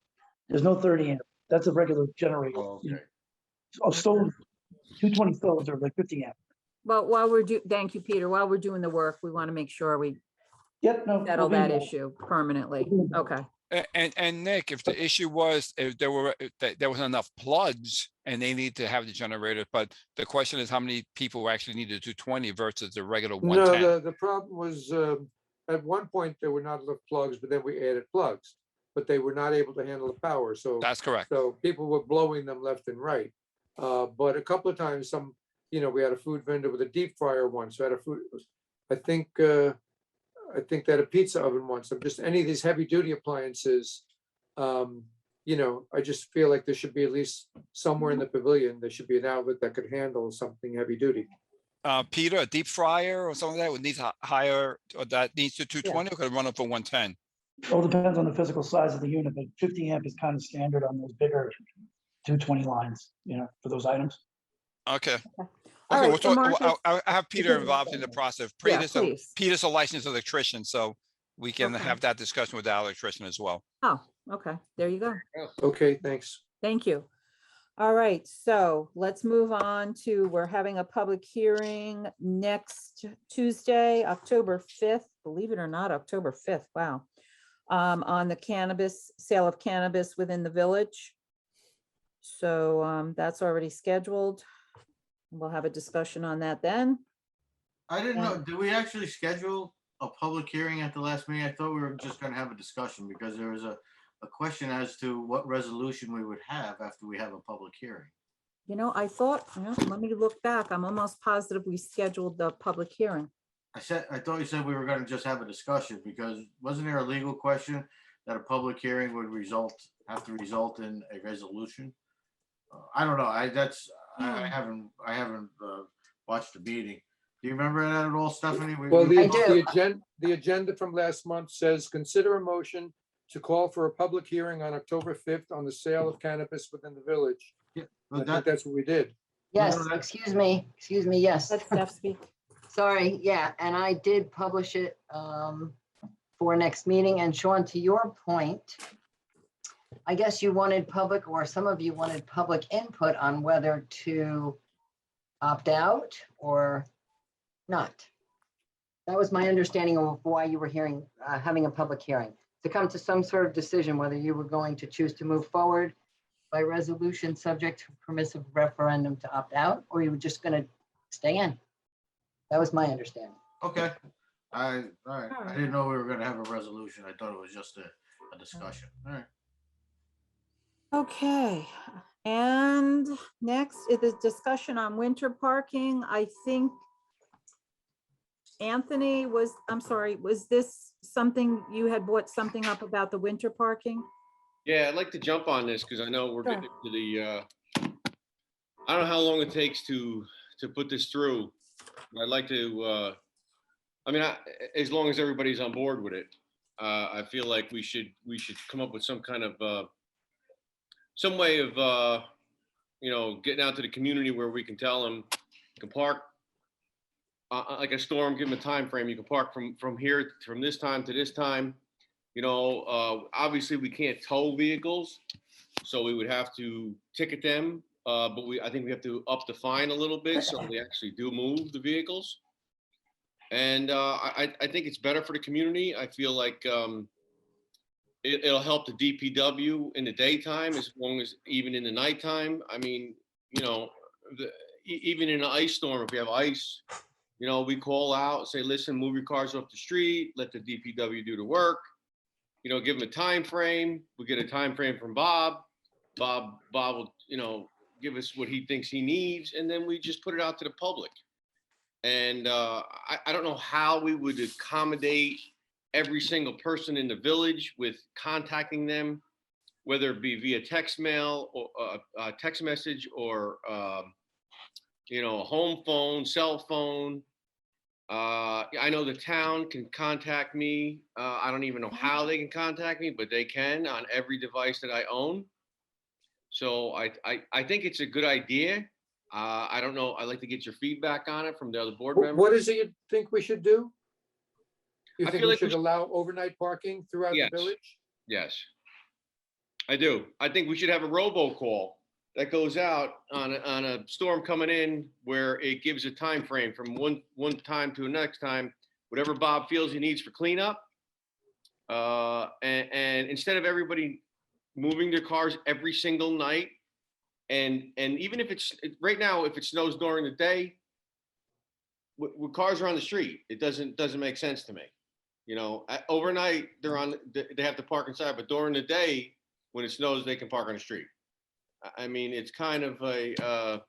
S10: There's no 30 amp. That's a regular generator.
S8: Oh, okay.
S10: Stove, 220 stoves are like 50 amp.
S1: Well, thank you, Peter. While we're doing the work, we want to make sure we
S10: Yep, no.
S1: settle
S10: we'll be
S1: that
S10: involved.
S1: issue permanently.
S10: We'll be involved.
S1: Okay.
S2: And Nick, if the issue was if there wasn't enough plugs and they need to have the generator, but the question is how many people actually need a 220 versus the regular 110?
S5: No, the problem was, at one point, there were not enough plugs, but then we added plugs, but they were not able to handle the power, so.
S2: That's correct.
S5: So people were blowing them left and right. But a couple of times, we had a food vendor with a deep fryer once, so had a food, I think they had a pizza oven once, so just any of these heavy duty appliances. I just feel like there should be at least somewhere in the pavilion, there should be an outlet that could handle something heavy duty.
S2: Peter, a deep fryer or something like that would need higher, or that needs to 220 or could it run up for 110?
S10: All depends on the physical size of the unit, but 50 amp is kind of standard on those bigger 220 lines, for those items.
S2: Okay.
S1: All
S2: Okay,
S1: right,
S2: we'll
S1: so
S2: talk,
S1: Marcus-
S2: I have Peter involved in the process.
S1: Yeah,
S2: Peter's
S1: please.
S2: a licensed electrician, so we can
S1: Okay.
S2: have that discussion with the electrician as well.
S1: Oh, okay. There you go.
S5: Okay, thanks.
S1: Thank you. All right, so let's move on to, we're having a public hearing next Tuesday, October 5th, believe it or not, October 5th, wow. on the sale of cannabis within the village. So that's already scheduled. We'll have a discussion on that then.
S4: I didn't know, did we actually schedule a public hearing at the last meeting? I thought we were just gonna have a discussion because there was a question as to what resolution we would have after we have a public hearing.
S1: You know, I thought, let me look back. I'm almost positive we scheduled the public hearing.
S4: I thought you said we were gonna just have a discussion because wasn't there a legal question that a public hearing would have to result in a resolution? I don't know. I haven't watched the meeting. Do you remember that at all, Stephanie?
S5: Well,
S11: I do.
S5: the agenda from last month says, consider a motion to call for a public hearing on October 5th on the sale of cannabis within the village.
S4: Yeah,
S5: I
S4: but
S5: think that's what we did.
S11: Yes,
S4: No, that-
S11: excuse me, yes.
S1: Let Steph speak.
S11: Sorry, yeah, and I did publish it for next meeting. And Sean, to your point, I guess you wanted public, or some of you wanted public input on whether to opt out or not. That was my understanding of why you were having a public hearing, to come to some sort of decision whether you were going to choose to move forward by resolution subject to permissive referendum to opt out, or you were just going to stay in. That was my understanding.
S4: Okay. All right. I didn't know we were gonna have a resolution. I thought it was just a discussion. All right.
S1: Okay, and next is the discussion on winter parking. I think Anthony I'm sorry, was this something you had brought something up about the winter parking?
S8: Yeah, I'd like to jump on this because I know we're
S1: Sure.
S8: getting to the, I don't know how long it takes to put this through. I'd like to, as long as everybody's on board with it, I feel like we should come up with some kind of, some way of, getting out to the community where we can tell them, you can park like a storm, give them a time frame. You can park from here, from this time to this time. Obviously we can't tow vehicles, so we would have to ticket them. But I think we have to up the fine a little bit so they actually do move the vehicles. And I think it's better for the community. I feel like it'll help the DPW in the daytime as long as even in the nighttime. I mean, even in an ice storm, if we have ice, we call out, say, listen, move your cars off the street, let the DPW do the work, give them a time frame. We get a time frame from Bob. Bob will, give us what he thinks he needs, and then we just put it out to the public. And I don't know how we would accommodate every single person in the village with contacting them, whether it be via text mail or text message or, a home phone, cell phone. I know the town can contact me. I don't even know how they can contact me, but they can on every device that I own. So I think it's a good idea. I don't know. I'd like to get your feedback on it from the other board members.
S5: What is it you think we should do? You
S8: I
S5: think
S8: feel
S5: we
S8: like we
S5: should allow overnight parking throughout the
S8: Yes.
S5: village?
S8: Yes, I do. I think we should have a robocall that goes out on a storm coming in where it gives a time frame from one time to the next time, whatever Bob feels he needs for cleanup. And instead of everybody moving their cars every single night, and even if it's right now, if it snows during the day, when cars are on the street, it doesn't make sense to me. Overnight they have to park inside, but during the day when it snows, they can park on the street. I mean, it's kind of I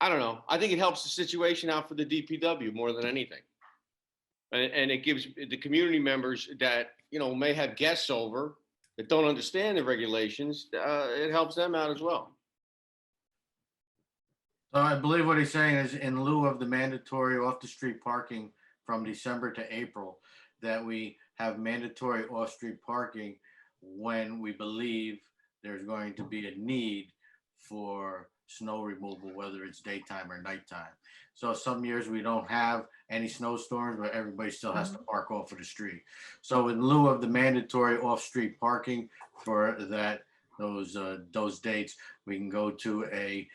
S8: don't know. I think it helps the situation out for the DPW more than anything. And it gives the community members that, may have guests over that don't understand the regulations, it helps them out as well.
S4: So I believe what he's saying is in lieu of the mandatory off-the-street parking from December to April, that we have mandatory off-street parking when we believe there's going to be a need for snow removal, whether it's daytime or nighttime. So some years we don't have any snowstorms, but everybody still has to park off of the street. So in lieu of the mandatory off-street parking for those dates, we can go to a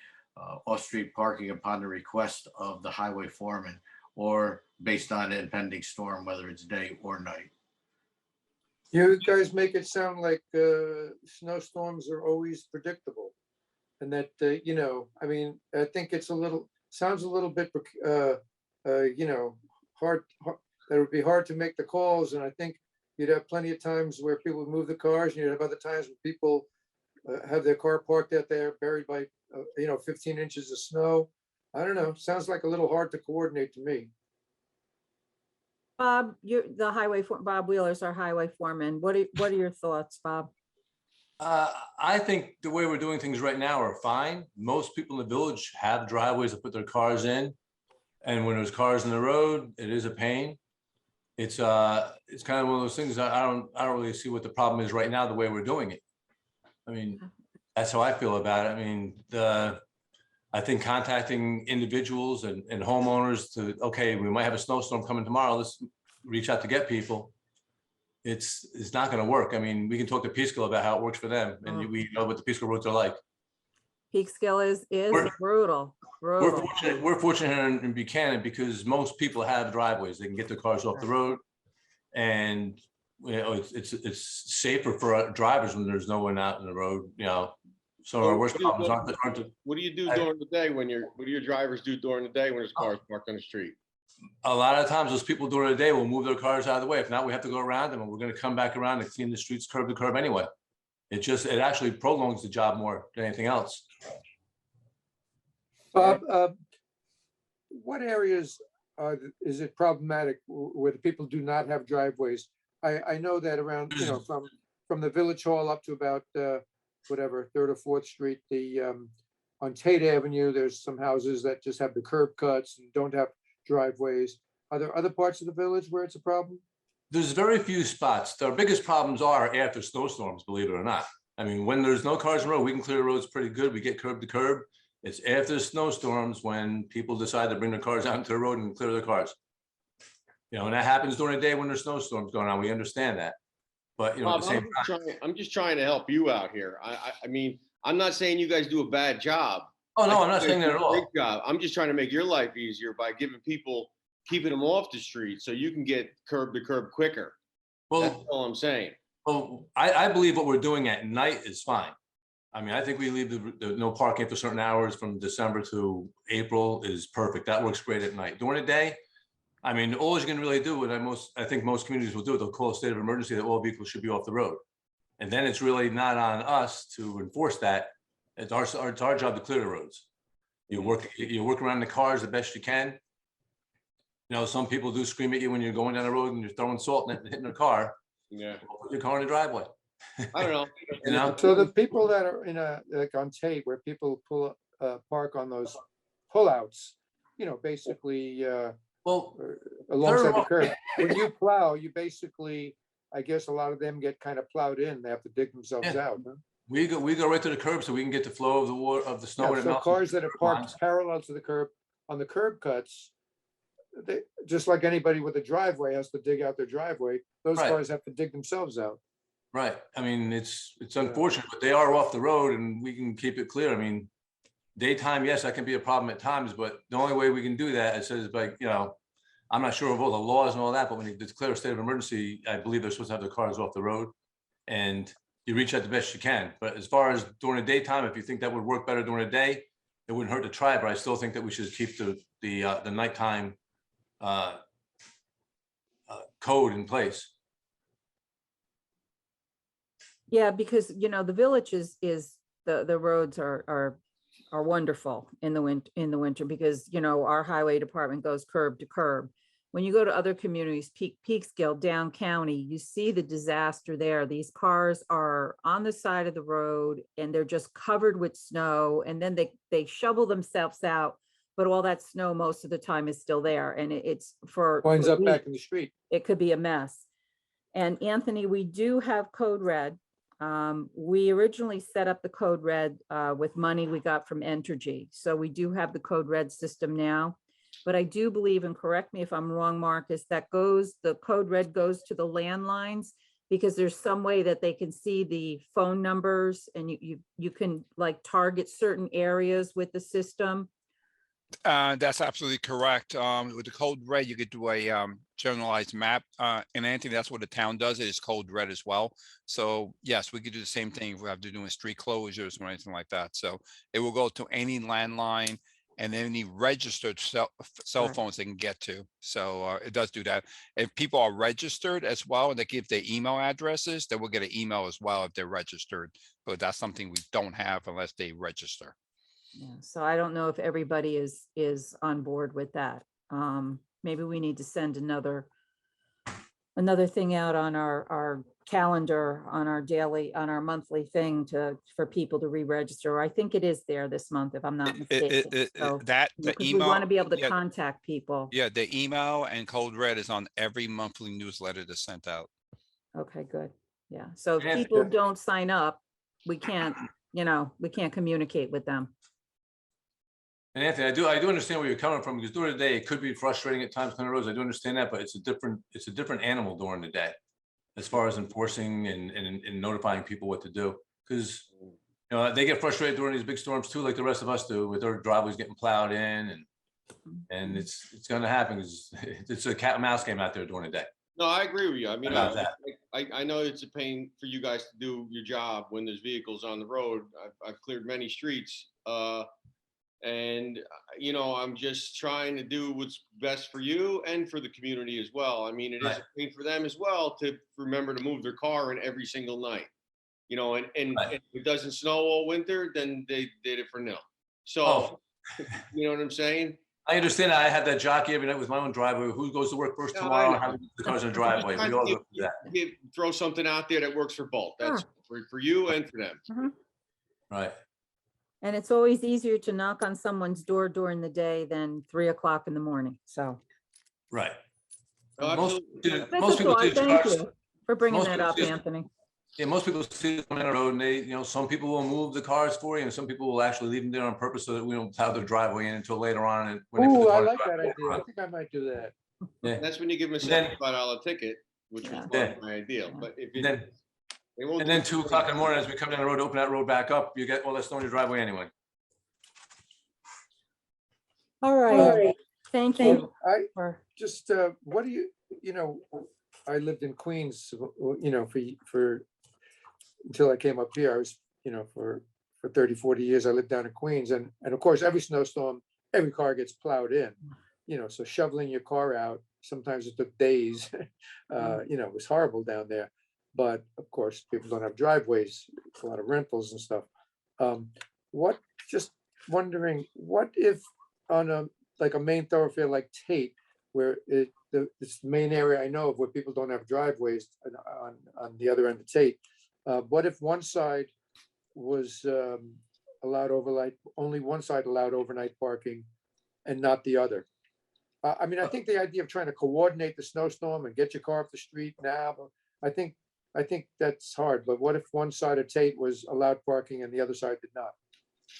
S4: off-street parking upon the request of the highway foreman or based on an impending storm, whether it's day or night.
S5: You guys make it sound like snowstorms are always predictable. And that, you know, I mean, I think it's sounds a little bit, you know, hard, that it would be hard to make the calls. And I think you'd have plenty of times where people would move the cars, and you'd have other times when people have their car parked out there buried by, you know, 15 inches of snow. I don't know, sounds like a little hard to coordinate to me.
S1: Bob, you're the Bob Wheeler's our highway foreman. What are your thoughts, Bob?
S9: I think the way we're doing things right now are fine. Most people in the village have driveways to put their cars in. And when there's cars in the road, it is a pain. It's kind of one of those things that I don't really see what the problem is right now, the way we're doing it. I mean, that's how I feel about it. I mean, I think contacting individuals and homeowners to, okay, we might have a snowstorm coming tomorrow, let's reach out to get people. It's not gonna work. I mean, we can talk to Peekskill about how it works for them, and we know what the Peekskill roads are like.
S1: Peekskill is
S9: We're-
S1: brutal.
S9: We're fortunate here in Buchanan because most people have driveways. They can get their cars off the road. And you know, it's safer for our drivers when there's no one out in the road, you know. Some of our worst problems aren't the.
S8: What do you do during the day what do your drivers do during the day when there's cars parked on the street?
S9: A lot of times those people during the day will move their cars out of the way. If not, we have to go around them, and we're gonna come back around and clean the streets curb to curb anyway. It actually prolongs the job more than anything else.
S5: Bob, what areas is it problematic where the people do not have driveways? I know that around, you know, from the Village Hall up to about whatever, 3rd or 4th Street, on Tate Avenue, there's some houses that just have the curb cuts and don't have driveways. Are there other parts of the village where it's a problem?
S9: There's very few spots. Our biggest problems are after snowstorms, believe it or not. I mean, when there's no cars in the road, we can clear the roads pretty good. We get curb to curb. It's after snowstorms when people decide to bring their cars out into the road and clear their cars. You know, and that happens during the day when there's snowstorms going on. We understand that. But, you know, at the same time.
S8: I'm just trying to help you out here. I mean, I'm not saying you guys do a bad job.
S9: Oh, no, I'm not saying that at all.
S8: Great job. I'm just trying to make your life easier by keeping them off the street so you can get curb to curb quicker. That's
S9: Well,
S8: all I'm saying.
S9: well, I believe what we're doing at night is fine. I mean, I think we leave the no parking for certain hours from December to April is perfect. That works great at night. During the day, I mean, all you can really do, and I think most communities will do it, they'll call a state of emergency that all vehicles should be off the road. And then it's really not on us to enforce that. It's our job to clear the roads. You work around the cars the best you can. You know, some people do scream at you when you're going down the road and you're throwing salt and hitting their car.
S8: Yeah.
S9: Put your car in the driveway.
S8: I don't know.
S9: You know?
S5: So the people that are like on Tate, where people park on those pullouts, you know, basically
S9: Well,
S5: alongside the curb. When you plow, you basically, I guess a lot of them get kind of plowed in. They have to dig themselves out. Huh?
S9: we go right to the curb so we can get the flow of the water of the snow.
S5: Yeah,
S9: when it
S5: so
S9: melts.
S5: cars that are parked parallel to the curb on the curb cuts, they, just like anybody with a driveway has to dig out their driveway, those
S9: Right.
S5: cars have to dig themselves out.
S9: Right. I mean, it's unfortunate, but they are off the road and we can keep it clear. I mean, daytime, yes, that can be a problem at times, but the only way we can do that, it says like, you know, I'm not sure of all the laws and all that, but when you declare a state of emergency, I believe they're supposed to have their cars off the road and you reach out the best you can. But as far as during the daytime, if you think that would work better during the day, it wouldn't hurt to try, but I still think that we should keep the nighttime code in place.
S1: Yeah, because, you know, the village is the roads are wonderful in the winter because, you know, our highway department goes curb to curb. When you go to other communities, Peekskill, down county, you see the disaster there. These cars are on the side of the road and they're just covered with snow, and then they shovel themselves out, but all that snow most of the time is still there, and it's
S5: Winds up back in the street.
S1: it could be a mess. And Anthony, we do have Code Red. We originally set up the Code Red with money we got from Entergy. So we do have the Code Red system now. But I do believe, and correct me if I'm wrong, Marcus, that the Code Red goes to the landlines because there's some way that they can see the phone numbers and you can like target certain areas with the system.
S2: That's absolutely correct. With the code red, you could do a generalized map. And Anthony, that's what the town does. It is code red as well. So yes, we could do the same thing if we have to do street closures or anything like that. So it will go to any landline and any registered cell
S7: Right.
S2: phones they can get to. So it does do that. If people are registered as well and they give their email addresses, they will get an email as well if they're registered. But that's something we don't have unless they register.
S1: Yeah, so I don't know if everybody is on board with that. Maybe we need to send another thing out on our calendar, on our monthly thing for people to re-register. I think it is there this month, if I'm not mistaken. So,
S2: That the
S1: because we want to
S2: email,
S1: be able to
S2: yeah,
S1: contact people.
S2: yeah, the email and code red is on every monthly newsletter that's sent out.
S1: Okay, good. Yeah, so if
S9: Yeah,
S1: people
S5: yeah.
S1: don't sign up, we can't communicate with them.
S9: And Anthony, I do understand where you're coming from, because during the day, it could be frustrating at times on the roads. I do understand that, but it's a different animal during the day as far as enforcing and notifying people what to do. Because, they get frustrated during these big storms too, like the rest of us do, with their driveways getting plowed in, and it's gonna happen. It's a cat and mouse game out there during the day.
S8: No, I agree with you. I mean,
S9: About that.
S8: I know it's a pain for you guys to do your job when there's vehicles on the road. I've cleared many streets. And, I'm just trying to do what's best for you and for the community as well. I mean, it is
S9: Right.
S8: a pain for them as well to remember to move their car in every single night. And
S9: Right.
S8: if it doesn't snow all winter, then they did it for nil. So,
S9: Oh,
S8: you know what I'm saying?
S9: I understand that. I had that jockey every night with my own driveway. Who goes to work first
S8: No, I
S9: tomorrow?
S8: know.
S9: How many the cars in the driveway? We all go through that.
S8: Throw something out there that works for both. That's for you and for them.
S9: Right.
S1: And it's always easier to knock on someone's door during the day than 3 o'clock in the morning. So.
S9: Right.
S8: No,
S9: Most
S8: absolutely.
S9: most people see the
S1: Thank
S9: cars.
S1: you for bringing
S9: most
S1: that
S9: people
S1: up,
S9: see it.
S1: Anthony.
S9: Yeah, most people see them on the road, and they, some people will move the cars for you, and some people will actually leave them there on purpose so that we don't plow their driveway in until later on. And when they put
S5: Ooh,
S9: the
S5: I
S9: car in the
S5: like that
S9: driveway.
S5: idea. I think I might do that.
S9: Yeah.
S8: That's when you give them a
S9: And then-
S8: $75 ticket, which was
S1: Yeah.
S8: part of my ideal. But if
S9: And then,
S8: they won't
S9: and
S8: do
S9: then
S8: it
S9: 2 o'clock in the morning, as we come down the road, open that road back up, you get all that snow in your driveway anyway.
S1: All right. Thank you.
S5: I
S1: for-
S5: just, what do I lived in Queens, for until I came up here. I was, for 30, 40 years, I lived down in Queens. And of course, every snowstorm, every car gets plowed in, so shoveling your car out, sometimes it took days. It was horrible down there. But of course, people don't have driveways, a lot of rentals and stuff. Just wondering, what if on a main thoroughfare like Tate, where it's the main area I know of where people don't have driveways on the other end of Tate. What if one side was allowed overnight, only one side allowed overnight parking and not the other? I mean, I think the idea of trying to coordinate the snowstorm and get your car off the street now, I think that's hard. But what if one side of Tate was allowed parking and the other side did not?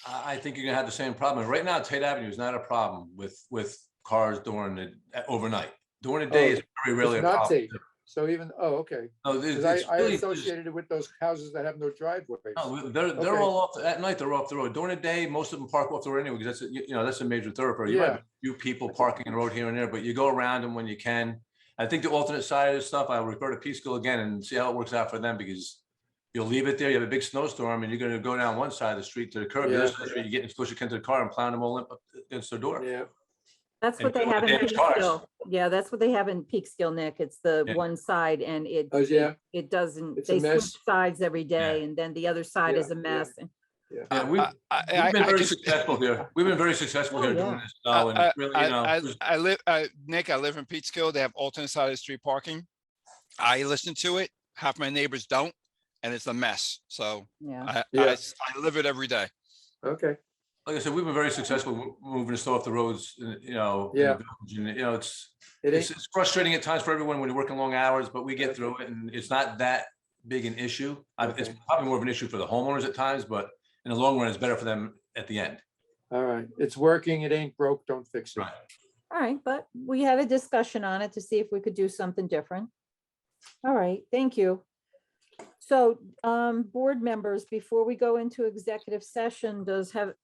S9: I think you're gonna have the same problem. Right now, Tate Avenue is not a problem with cars during the overnight. During the day, it's very rarely a
S5: It's not
S9: problem.
S5: Tate. So even, okay.
S9: No,
S5: Because
S9: it's
S5: I
S9: really
S5: associated it with those houses that have no driveways.
S9: No, they're
S5: Okay.
S9: all off, at night, they're off the road. During the day, most of them park off the road anyway, because that's a major thoroughfare. You might have a few people parking the road here and there, but you go around them when you can. I think the alternate side of this stuff, I'll refer to Peekskill again and see how it works out for them, because you'll leave it there, you have a big snowstorm, and you're gonna go down one side of the street to the curb, the other side of the street, you get in, push your kid to the car and plow them all up against their door.
S5: Yeah.
S1: That's
S9: And
S1: what they
S9: people
S1: have in
S9: damage cars.
S1: Peekskill. Yeah, that's what they have in Peekskill, Nick. It's the
S9: Yeah.
S1: one side and it,
S5: Oh, yeah.
S1: it doesn't,
S5: It's a
S1: they switch
S5: mess.
S1: sides every day and then the other side is a
S5: Yeah,
S1: mess.
S9: Yeah, we've
S2: I
S9: been very
S2: just-
S9: successful here. We've been very successful
S1: Oh,
S9: here
S1: yeah.
S9: doing this now, and it's really,
S2: I live, Nick, I live in Peekskill. They have alternate side of the street parking. I listen to it. Half my neighbors don't, and it's a mess. So
S1: Yeah.
S2: I live it every day.
S5: Okay.
S9: like I said, we've been very successful moving the snow off the roads, in the
S5: Yeah.
S9: village, and,
S5: It
S9: it's
S5: ain't,
S9: it's frustrating at times for everyone when you're working long hours, but we get through it, and it's not that big an issue. It's
S5: Okay.
S9: probably more of an issue for the homeowners at times, but in the long run, it's better for them at the end.
S5: all right. It's working. It ain't broke. Don't fix it.
S9: Right.
S1: All right, but we had a discussion on it to see if we could do something different. All right, thank you. So, board members, before we go into executive session,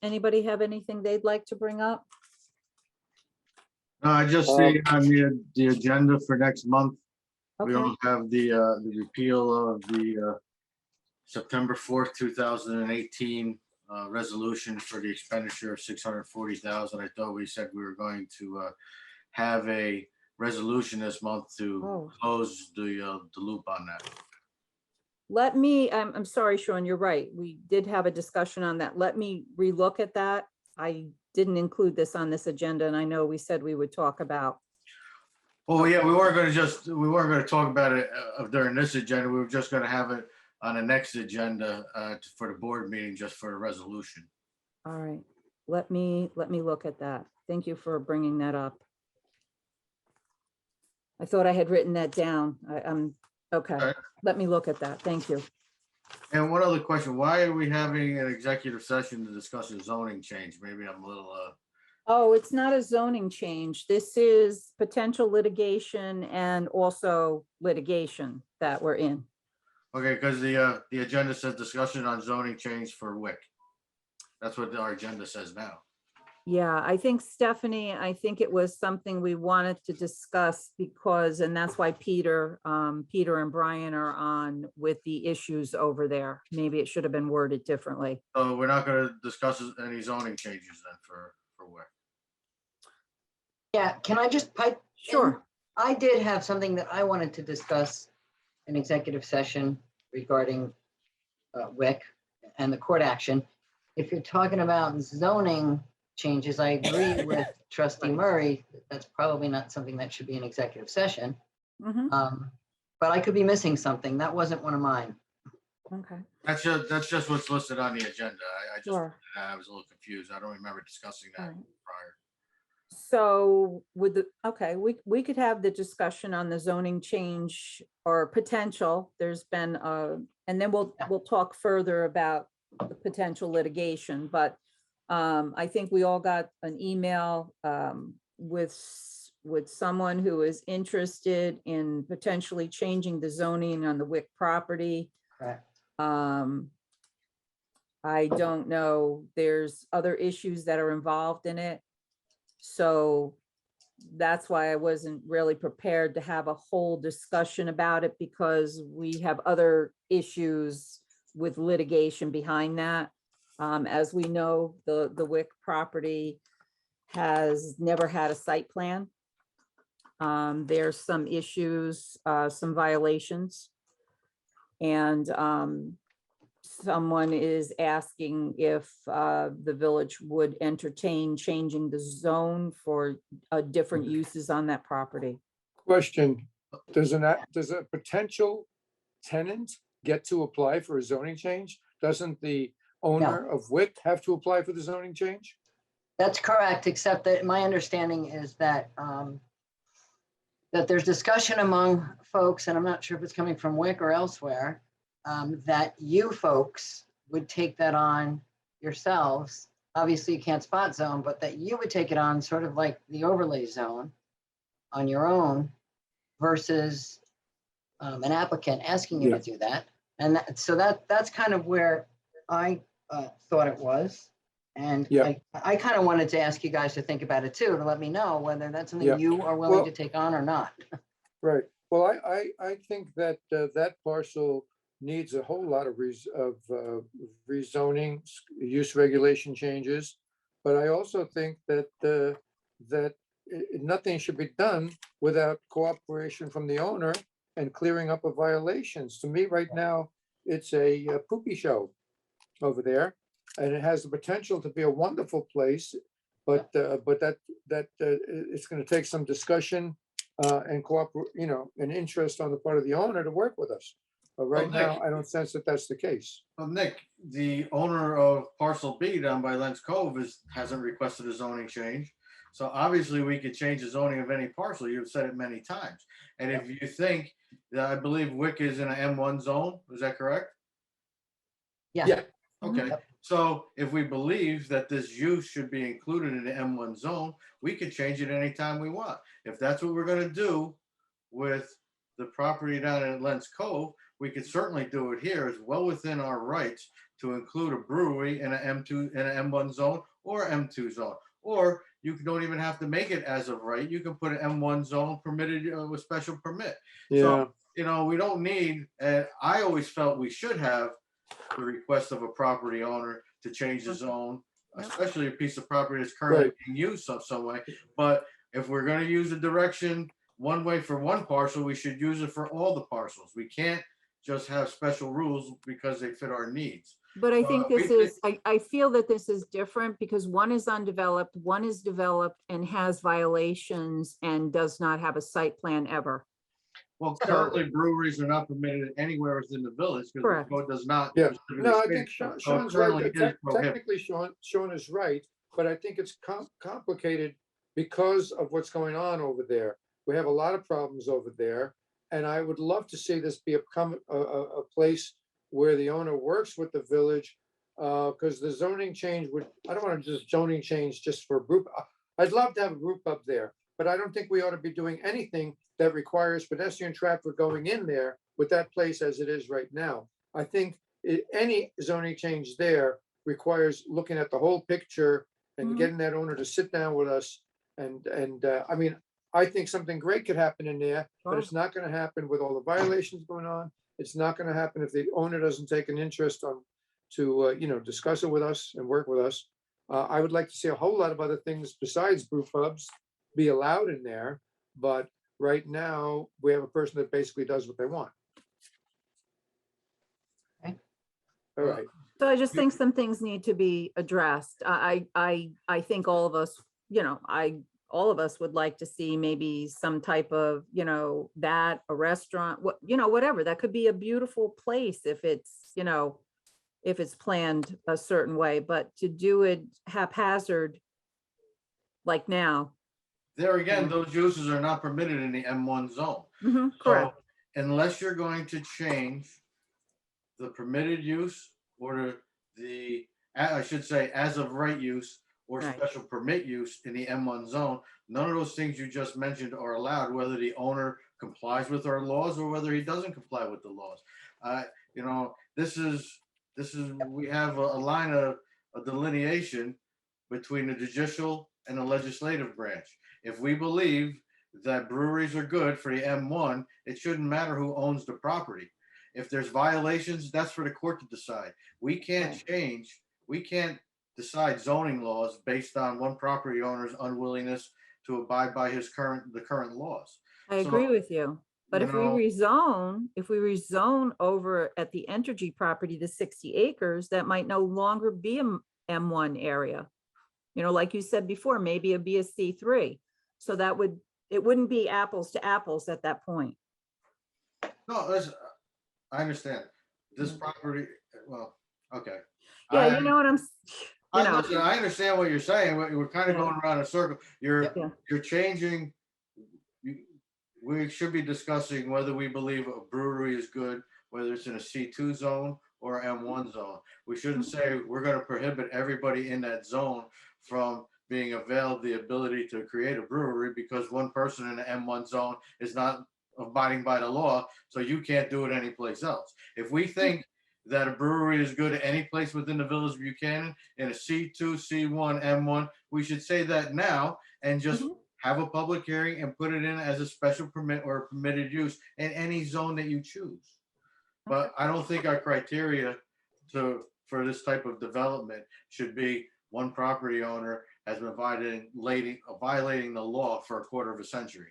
S1: anybody have anything they'd like to bring up?
S4: I just see on the agenda for next month, we
S1: Okay,
S4: all have the repeal of the September 4th, 2018 resolution for the expenditure of 640,000. I thought we said we were going to have a resolution this month to
S1: Oh.
S4: close the loop on that.
S1: let me, I'm sorry, Sean, you're right. We did have a discussion on that. Let me relook at that. I didn't include this on this agenda, and I know we said we would talk about.
S4: Oh, yeah, we weren't going to talk about it during this agenda. We were just going to have it on the next agenda for the board meeting, just for a resolution.
S1: All right, let me look at that. Thank you for bringing that up. I thought I had written that down. Okay,
S4: Okay.
S1: let me look at that. Thank you.
S4: And one other question, why are we having an executive session to discuss a zoning change? Maybe I'm a little,
S1: Oh, it's not a zoning change. This is potential litigation and also litigation that we're in.
S4: okay, because the agenda says discussion on zoning change for WIC. That's what our agenda says now.
S1: Yeah, I think Stephanie, I think it was something we wanted to discuss because, and that's why Peter and Brian are on with the issues over there. Maybe it should have been worded differently.
S4: So we're not going to discuss any zoning changes then for WIC.
S11: Yeah, can I just pipe? in?
S1: Sure.
S11: I did have something that I wanted to discuss in executive session regarding WIC and the court action. If you're talking about zoning changes, I agree with Trustee Murray. That's probably not something that should be an executive session.
S1: Mhm.
S11: But I could be missing something. That wasn't one of mine.
S1: Okay.
S4: That's just what's listed on the agenda.
S1: Sure.
S4: I was a little confused. I don't remember discussing that
S1: All right.
S4: prior.
S1: So with the, okay, we could have the discussion on the zoning change or potential. There's been, and then we'll talk further about the potential litigation, but I think we all got an email with someone who is interested in potentially changing the zoning on the WIC property.
S11: Correct.
S1: I don't know, there's other issues that are involved in it. So that's why I wasn't really prepared to have a whole discussion about it because we have other issues with litigation behind that. As we know, the WIC property has never had a site plan. There's some issues, some violations. And someone is asking if the village would entertain changing the zone for different uses on that property.
S5: Question, does a potential tenant get to apply for a zoning change? Doesn't the owner of WIC have to apply for the zoning change?
S11: That's correct, except that my understanding is that that there's discussion among folks, and I'm not sure if it's coming from WIC or elsewhere, that you folks would take that on yourselves. Obviously, you can't spot zone, but that you would take it on sort of like the overlay zone on your own versus an applicant asking you to do that. And so that's kind of where I thought it was. And I kind of wanted to ask you guys to think about it too, to let me know whether that's something you are willing to take on or not.
S5: Right. Well, I think that that parcel needs a whole lot of rezoning, use regulation changes. But I also think that nothing should be done without cooperation from the owner and clearing up of violations. To me, right now, it's a poopy show over there, and it has the potential to be a wonderful place. But it's going to take some discussion and an interest on the part of the owner to work with us. But right now, I don't sense that that's the case.
S4: Well, Nick, the owner of parcel B down by Lens Cove hasn't requested a zoning change. So obviously we could change the zoning of any parcel. You've said it many times. And if you think that, I believe WIC is in an M1 zone, is that correct?
S11: Yeah.
S4: Okay, so if we believe that this use should be included in the M1 zone, we could change it anytime we want. If that's what we're gonna do with the property down in Lens Cove, we could certainly do it here. It's well within our rights to include a brewery in an M2, in an M1 zone or M2 zone. Or you don't even have to make it as of right. You can put an M1 zone permitted with special permit.
S5: Yeah,
S4: So, you know, we don't need, and I always felt we should have the request of a property owner to change the zone,
S1: Yep.
S4: especially a piece of property that's currently
S5: Right.
S4: being used some way. But if we're gonna use a direction one way for one parcel, we should use it for all the parcels. We can't just have special rules because they fit our needs.
S1: But I
S4: So
S1: think
S4: we
S1: this is, I feel that this is different because one is undeveloped, one is developed and has violations and does not have a site plan ever.
S4: Well, currently breweries are not permitted anywhere within the village because the
S1: Correct.
S4: code does not.
S5: yeah.
S4: specifically
S5: No, I
S4: state
S5: think
S4: so. So it
S5: Sean's
S4: currently
S5: right.
S4: is prohibited.
S5: Technically, Sean is right, but I think it's complicated because of what's going on over there. We have a lot of problems over there. And I would love to see this become a place where the owner works with the village. Because the zoning change would, I don't want to just zoning change just for a group. I'd love to have a group up there, but I don't think we ought to be doing anything that requires pedestrian traffic going in there with that place as it is right now. I think any zoning change there requires looking at the whole picture and
S1: Mhm.
S5: getting that owner to sit down with us. And I mean, I think something great could happen in there, but it's not going to happen with all the violations going on. It's not going to happen if the owner doesn't take an interest to you know, discuss it with us and work with us. I would like to see a whole lot of other things besides brew pubs be allowed in there, but right now we have a person that basically does what they want.
S11: Okay.
S5: All right.
S1: So I just think some things need to be addressed. I think all of us, you know, all of us would like to see maybe some type of, you know, that, a restaurant, what, you know, whatever. That could be a beautiful place if it's, you know, if it's planned a certain way, but to do it haphazard like now.
S4: There again, those uses are not permitted in the M1 zone.
S1: Correct.
S4: So unless you're going to change the permitted use or the, I should say, as of right use or
S1: Right.
S4: special permit use in the M1 zone, none of those things you just mentioned are allowed, whether the owner complies with our laws or whether he doesn't comply with the laws. You know, this is, we have a line of delineation between the judicial and the legislative branch. If we believe that breweries are good for the M1, it shouldn't matter who owns the property. If there's violations, that's for the court to decide. We can't change, we can't decide zoning laws based on one property owner's unwillingness to abide by the current laws.
S1: I agree with you. But if we rezone over at the Entergy property to 60 acres, that might no longer be a M1 area. You know, like you said before, maybe it'd be a C3. So it wouldn't be apples to apples at that point.
S4: No, I understand. This property, well, okay.
S1: Yeah, you know what
S4: Listen, I understand what you're saying. We're kind of going around in a circle. You're changing. We should be discussing whether we believe a brewery is good, whether it's in a C2 zone or M1 zone. We shouldn't say we're going to prohibit everybody in that zone from being availed the ability to create a brewery because one person in the M1 zone is not abiding by the law, so you can't do it anyplace else. If we think that a brewery is good any place within the village of Buchanan in a C2, C1, M1, we should say that now and just have a public hearing and put it in as a special permit or permitted use in any zone that you choose. But I don't think our criteria for this type of development should be one property owner has been violating the law for a quarter of a century.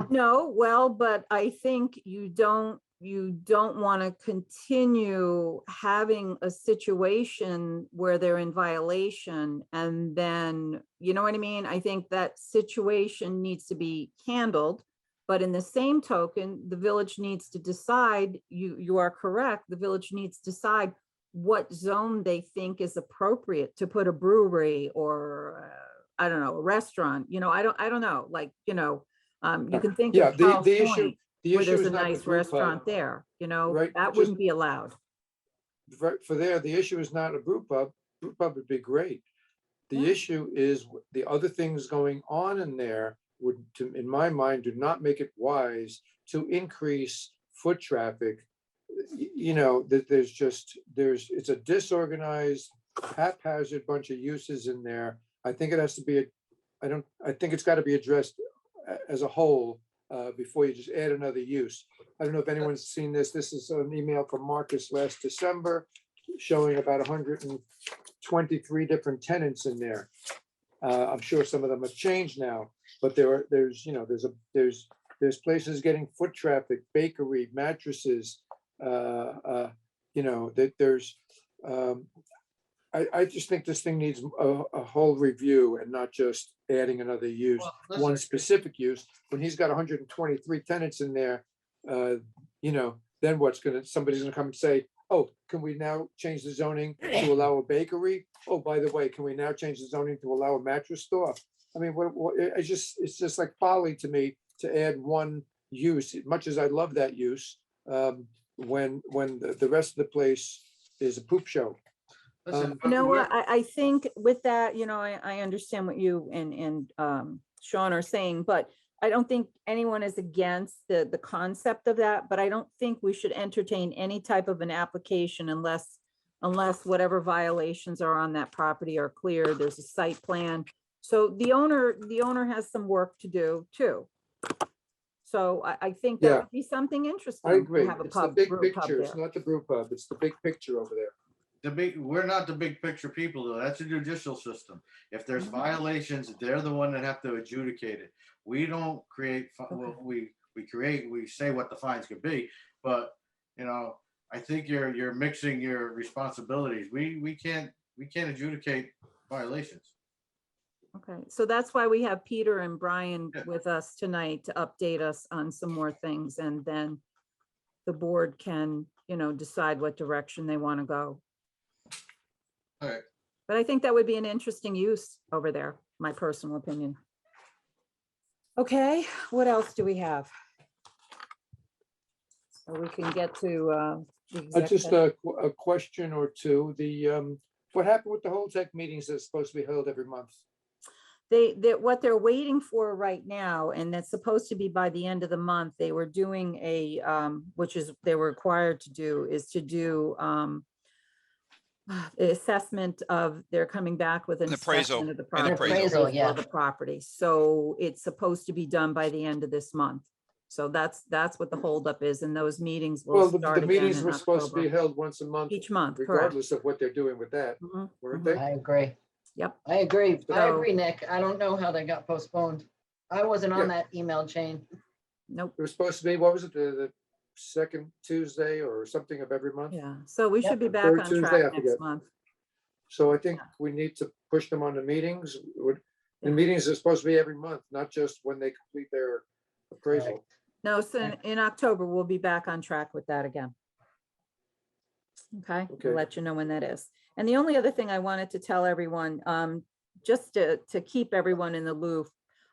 S1: No, well, but I think you don't want to continue having a situation where they're in violation and then, you know what I mean? I think that situation needs to be handled. But in the same token, the village needs to decide, you are correct, the village needs to decide what zone they think is appropriate to put a brewery or, I don't know, a restaurant, you know, I don't know, like, you know, you can think of Charles Point, where there's a nice restaurant there, you know,
S5: right?
S1: that wouldn't be allowed.
S5: For there, the issue is not a brew pub. Brew pub would be great. The issue is the other things going on in there would, in my mind, do not make it wise to increase foot traffic. You know, that it's a disorganized, haphazard bunch of uses in there. I think it has to be I think it's got to be addressed as a whole before you just add another use. I don't know if anyone's seen this. This is an email from Marcus last December showing about 123 different tenants in there. I'm sure some of them have changed now, but there's places getting foot traffic, bakery, mattresses. I just think this thing needs a whole review and not just adding another use,
S4: Well,
S5: one
S4: listen,
S5: specific use. When he's got 123 tenants in there, then somebody's gonna come and say, oh, can we now change the zoning to allow a bakery? Oh, by the way, can we now change the zoning to allow a mattress store? I mean, it's just like folly to me to add one use, much as I love that use, when the rest of the place is a poop show.
S4: listen,
S1: You know
S4: we're-
S1: what, I think with that, I understand what you and Sean are saying, but I don't think anyone is against the concept of that, but I don't think we should entertain any type of an application unless whatever violations are on that property are clear, there's a site plan. So the owner has some work to do too. So I think that
S5: Yeah.
S1: would be something interesting.
S5: I
S1: to
S5: agree.
S1: have a
S5: It's the
S1: pub-
S5: big
S1: brew pub
S5: picture. It's
S1: there.
S5: not the brew pub. It's the big picture over there.
S4: we're not the big picture people though. That's a judicial system. If there's
S1: Mhm.
S4: violations, they're the one that have to adjudicate it. We don't create, well, we say what the fines could be, but I think you're mixing your responsibilities. We can't adjudicate violations.
S1: Okay, so that's why we have Peter and Brian
S4: Yeah.
S1: with us tonight to update us on some more things, and then the board can, decide what direction they want to go.
S4: All right.
S1: But I think that would be an interesting use over there, my personal opinion. Okay, what else do we have? So we can get to the
S5: Just
S1: exec-
S5: a question or two. What happened with the whole tech meetings that's supposed to be held every month?
S1: what they're waiting for right now, and that's supposed to be by the end of the month, they were doing which is they were required to do, is to do the assessment of, they're coming back with an
S2: An appraisal,
S1: assessment of the
S2: an
S1: property.
S11: appraisal,
S1: of
S11: yeah.
S1: The property, so it's supposed to be done by the end of this month. So that's what the holdup is, and those meetings will
S5: Well,
S1: start
S5: the
S1: again
S5: meetings
S1: in
S5: were supposed to be
S1: October.
S5: held once a month,
S1: Each month, correct.
S5: regardless of what they're doing with that,
S1: Mhm,
S5: weren't
S1: mhm.
S5: they?
S11: I agree.
S1: Yep.
S11: I agree. I
S1: So-
S11: agree, Nick. I don't know how they got postponed. I wasn't on
S5: Yeah.
S11: that email chain.
S1: Nope.
S5: It was supposed to be, what was it, the second Tuesday or something of every month?
S1: Yeah, so we
S11: Yep.
S1: should be back
S5: Third
S1: on
S5: Tuesday,
S1: track
S5: I
S1: next
S5: forget.
S1: month.
S5: So I think we need to push them on the meetings. The meetings are supposed to be every month, not just when they complete their appraisal.
S1: No, so in October, we'll be back on track with that again. Okay,
S5: Okay.
S1: I'll let you know when that is. And the only other thing I wanted to tell everyone, just to keep everyone in the loop,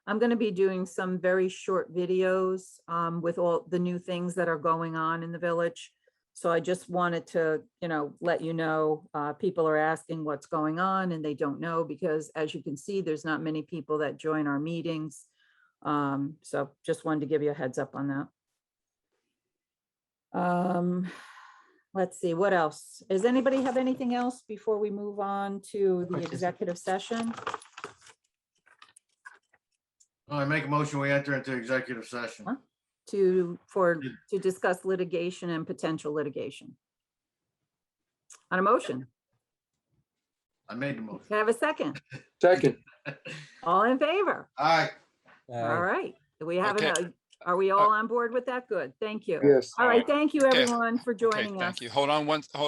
S1: I'm going to be doing some very short videos with all the new things that are going on in the village. So I just wanted to, let you know, people are asking what's going on and they don't know, because as you can see, there's not many people that join our meetings. So just wanted to give you a heads up on that. Let's see, what else? Does anybody have anything else before we move on to the executive session?
S4: I make a motion, we enter into executive session.
S1: Huh? To discuss litigation and potential litigation. On a motion,
S4: I made the motion.
S1: can I have a second?
S5: Second,
S1: All in favor?
S4: All right.
S1: All right, do we have
S2: Okay.
S1: are we all on board with that? Good, thank you.
S5: yes.
S1: All right, thank you
S2: Okay.
S1: everyone for
S2: Okay,
S1: joining us.
S2: thank you. Hold on one second.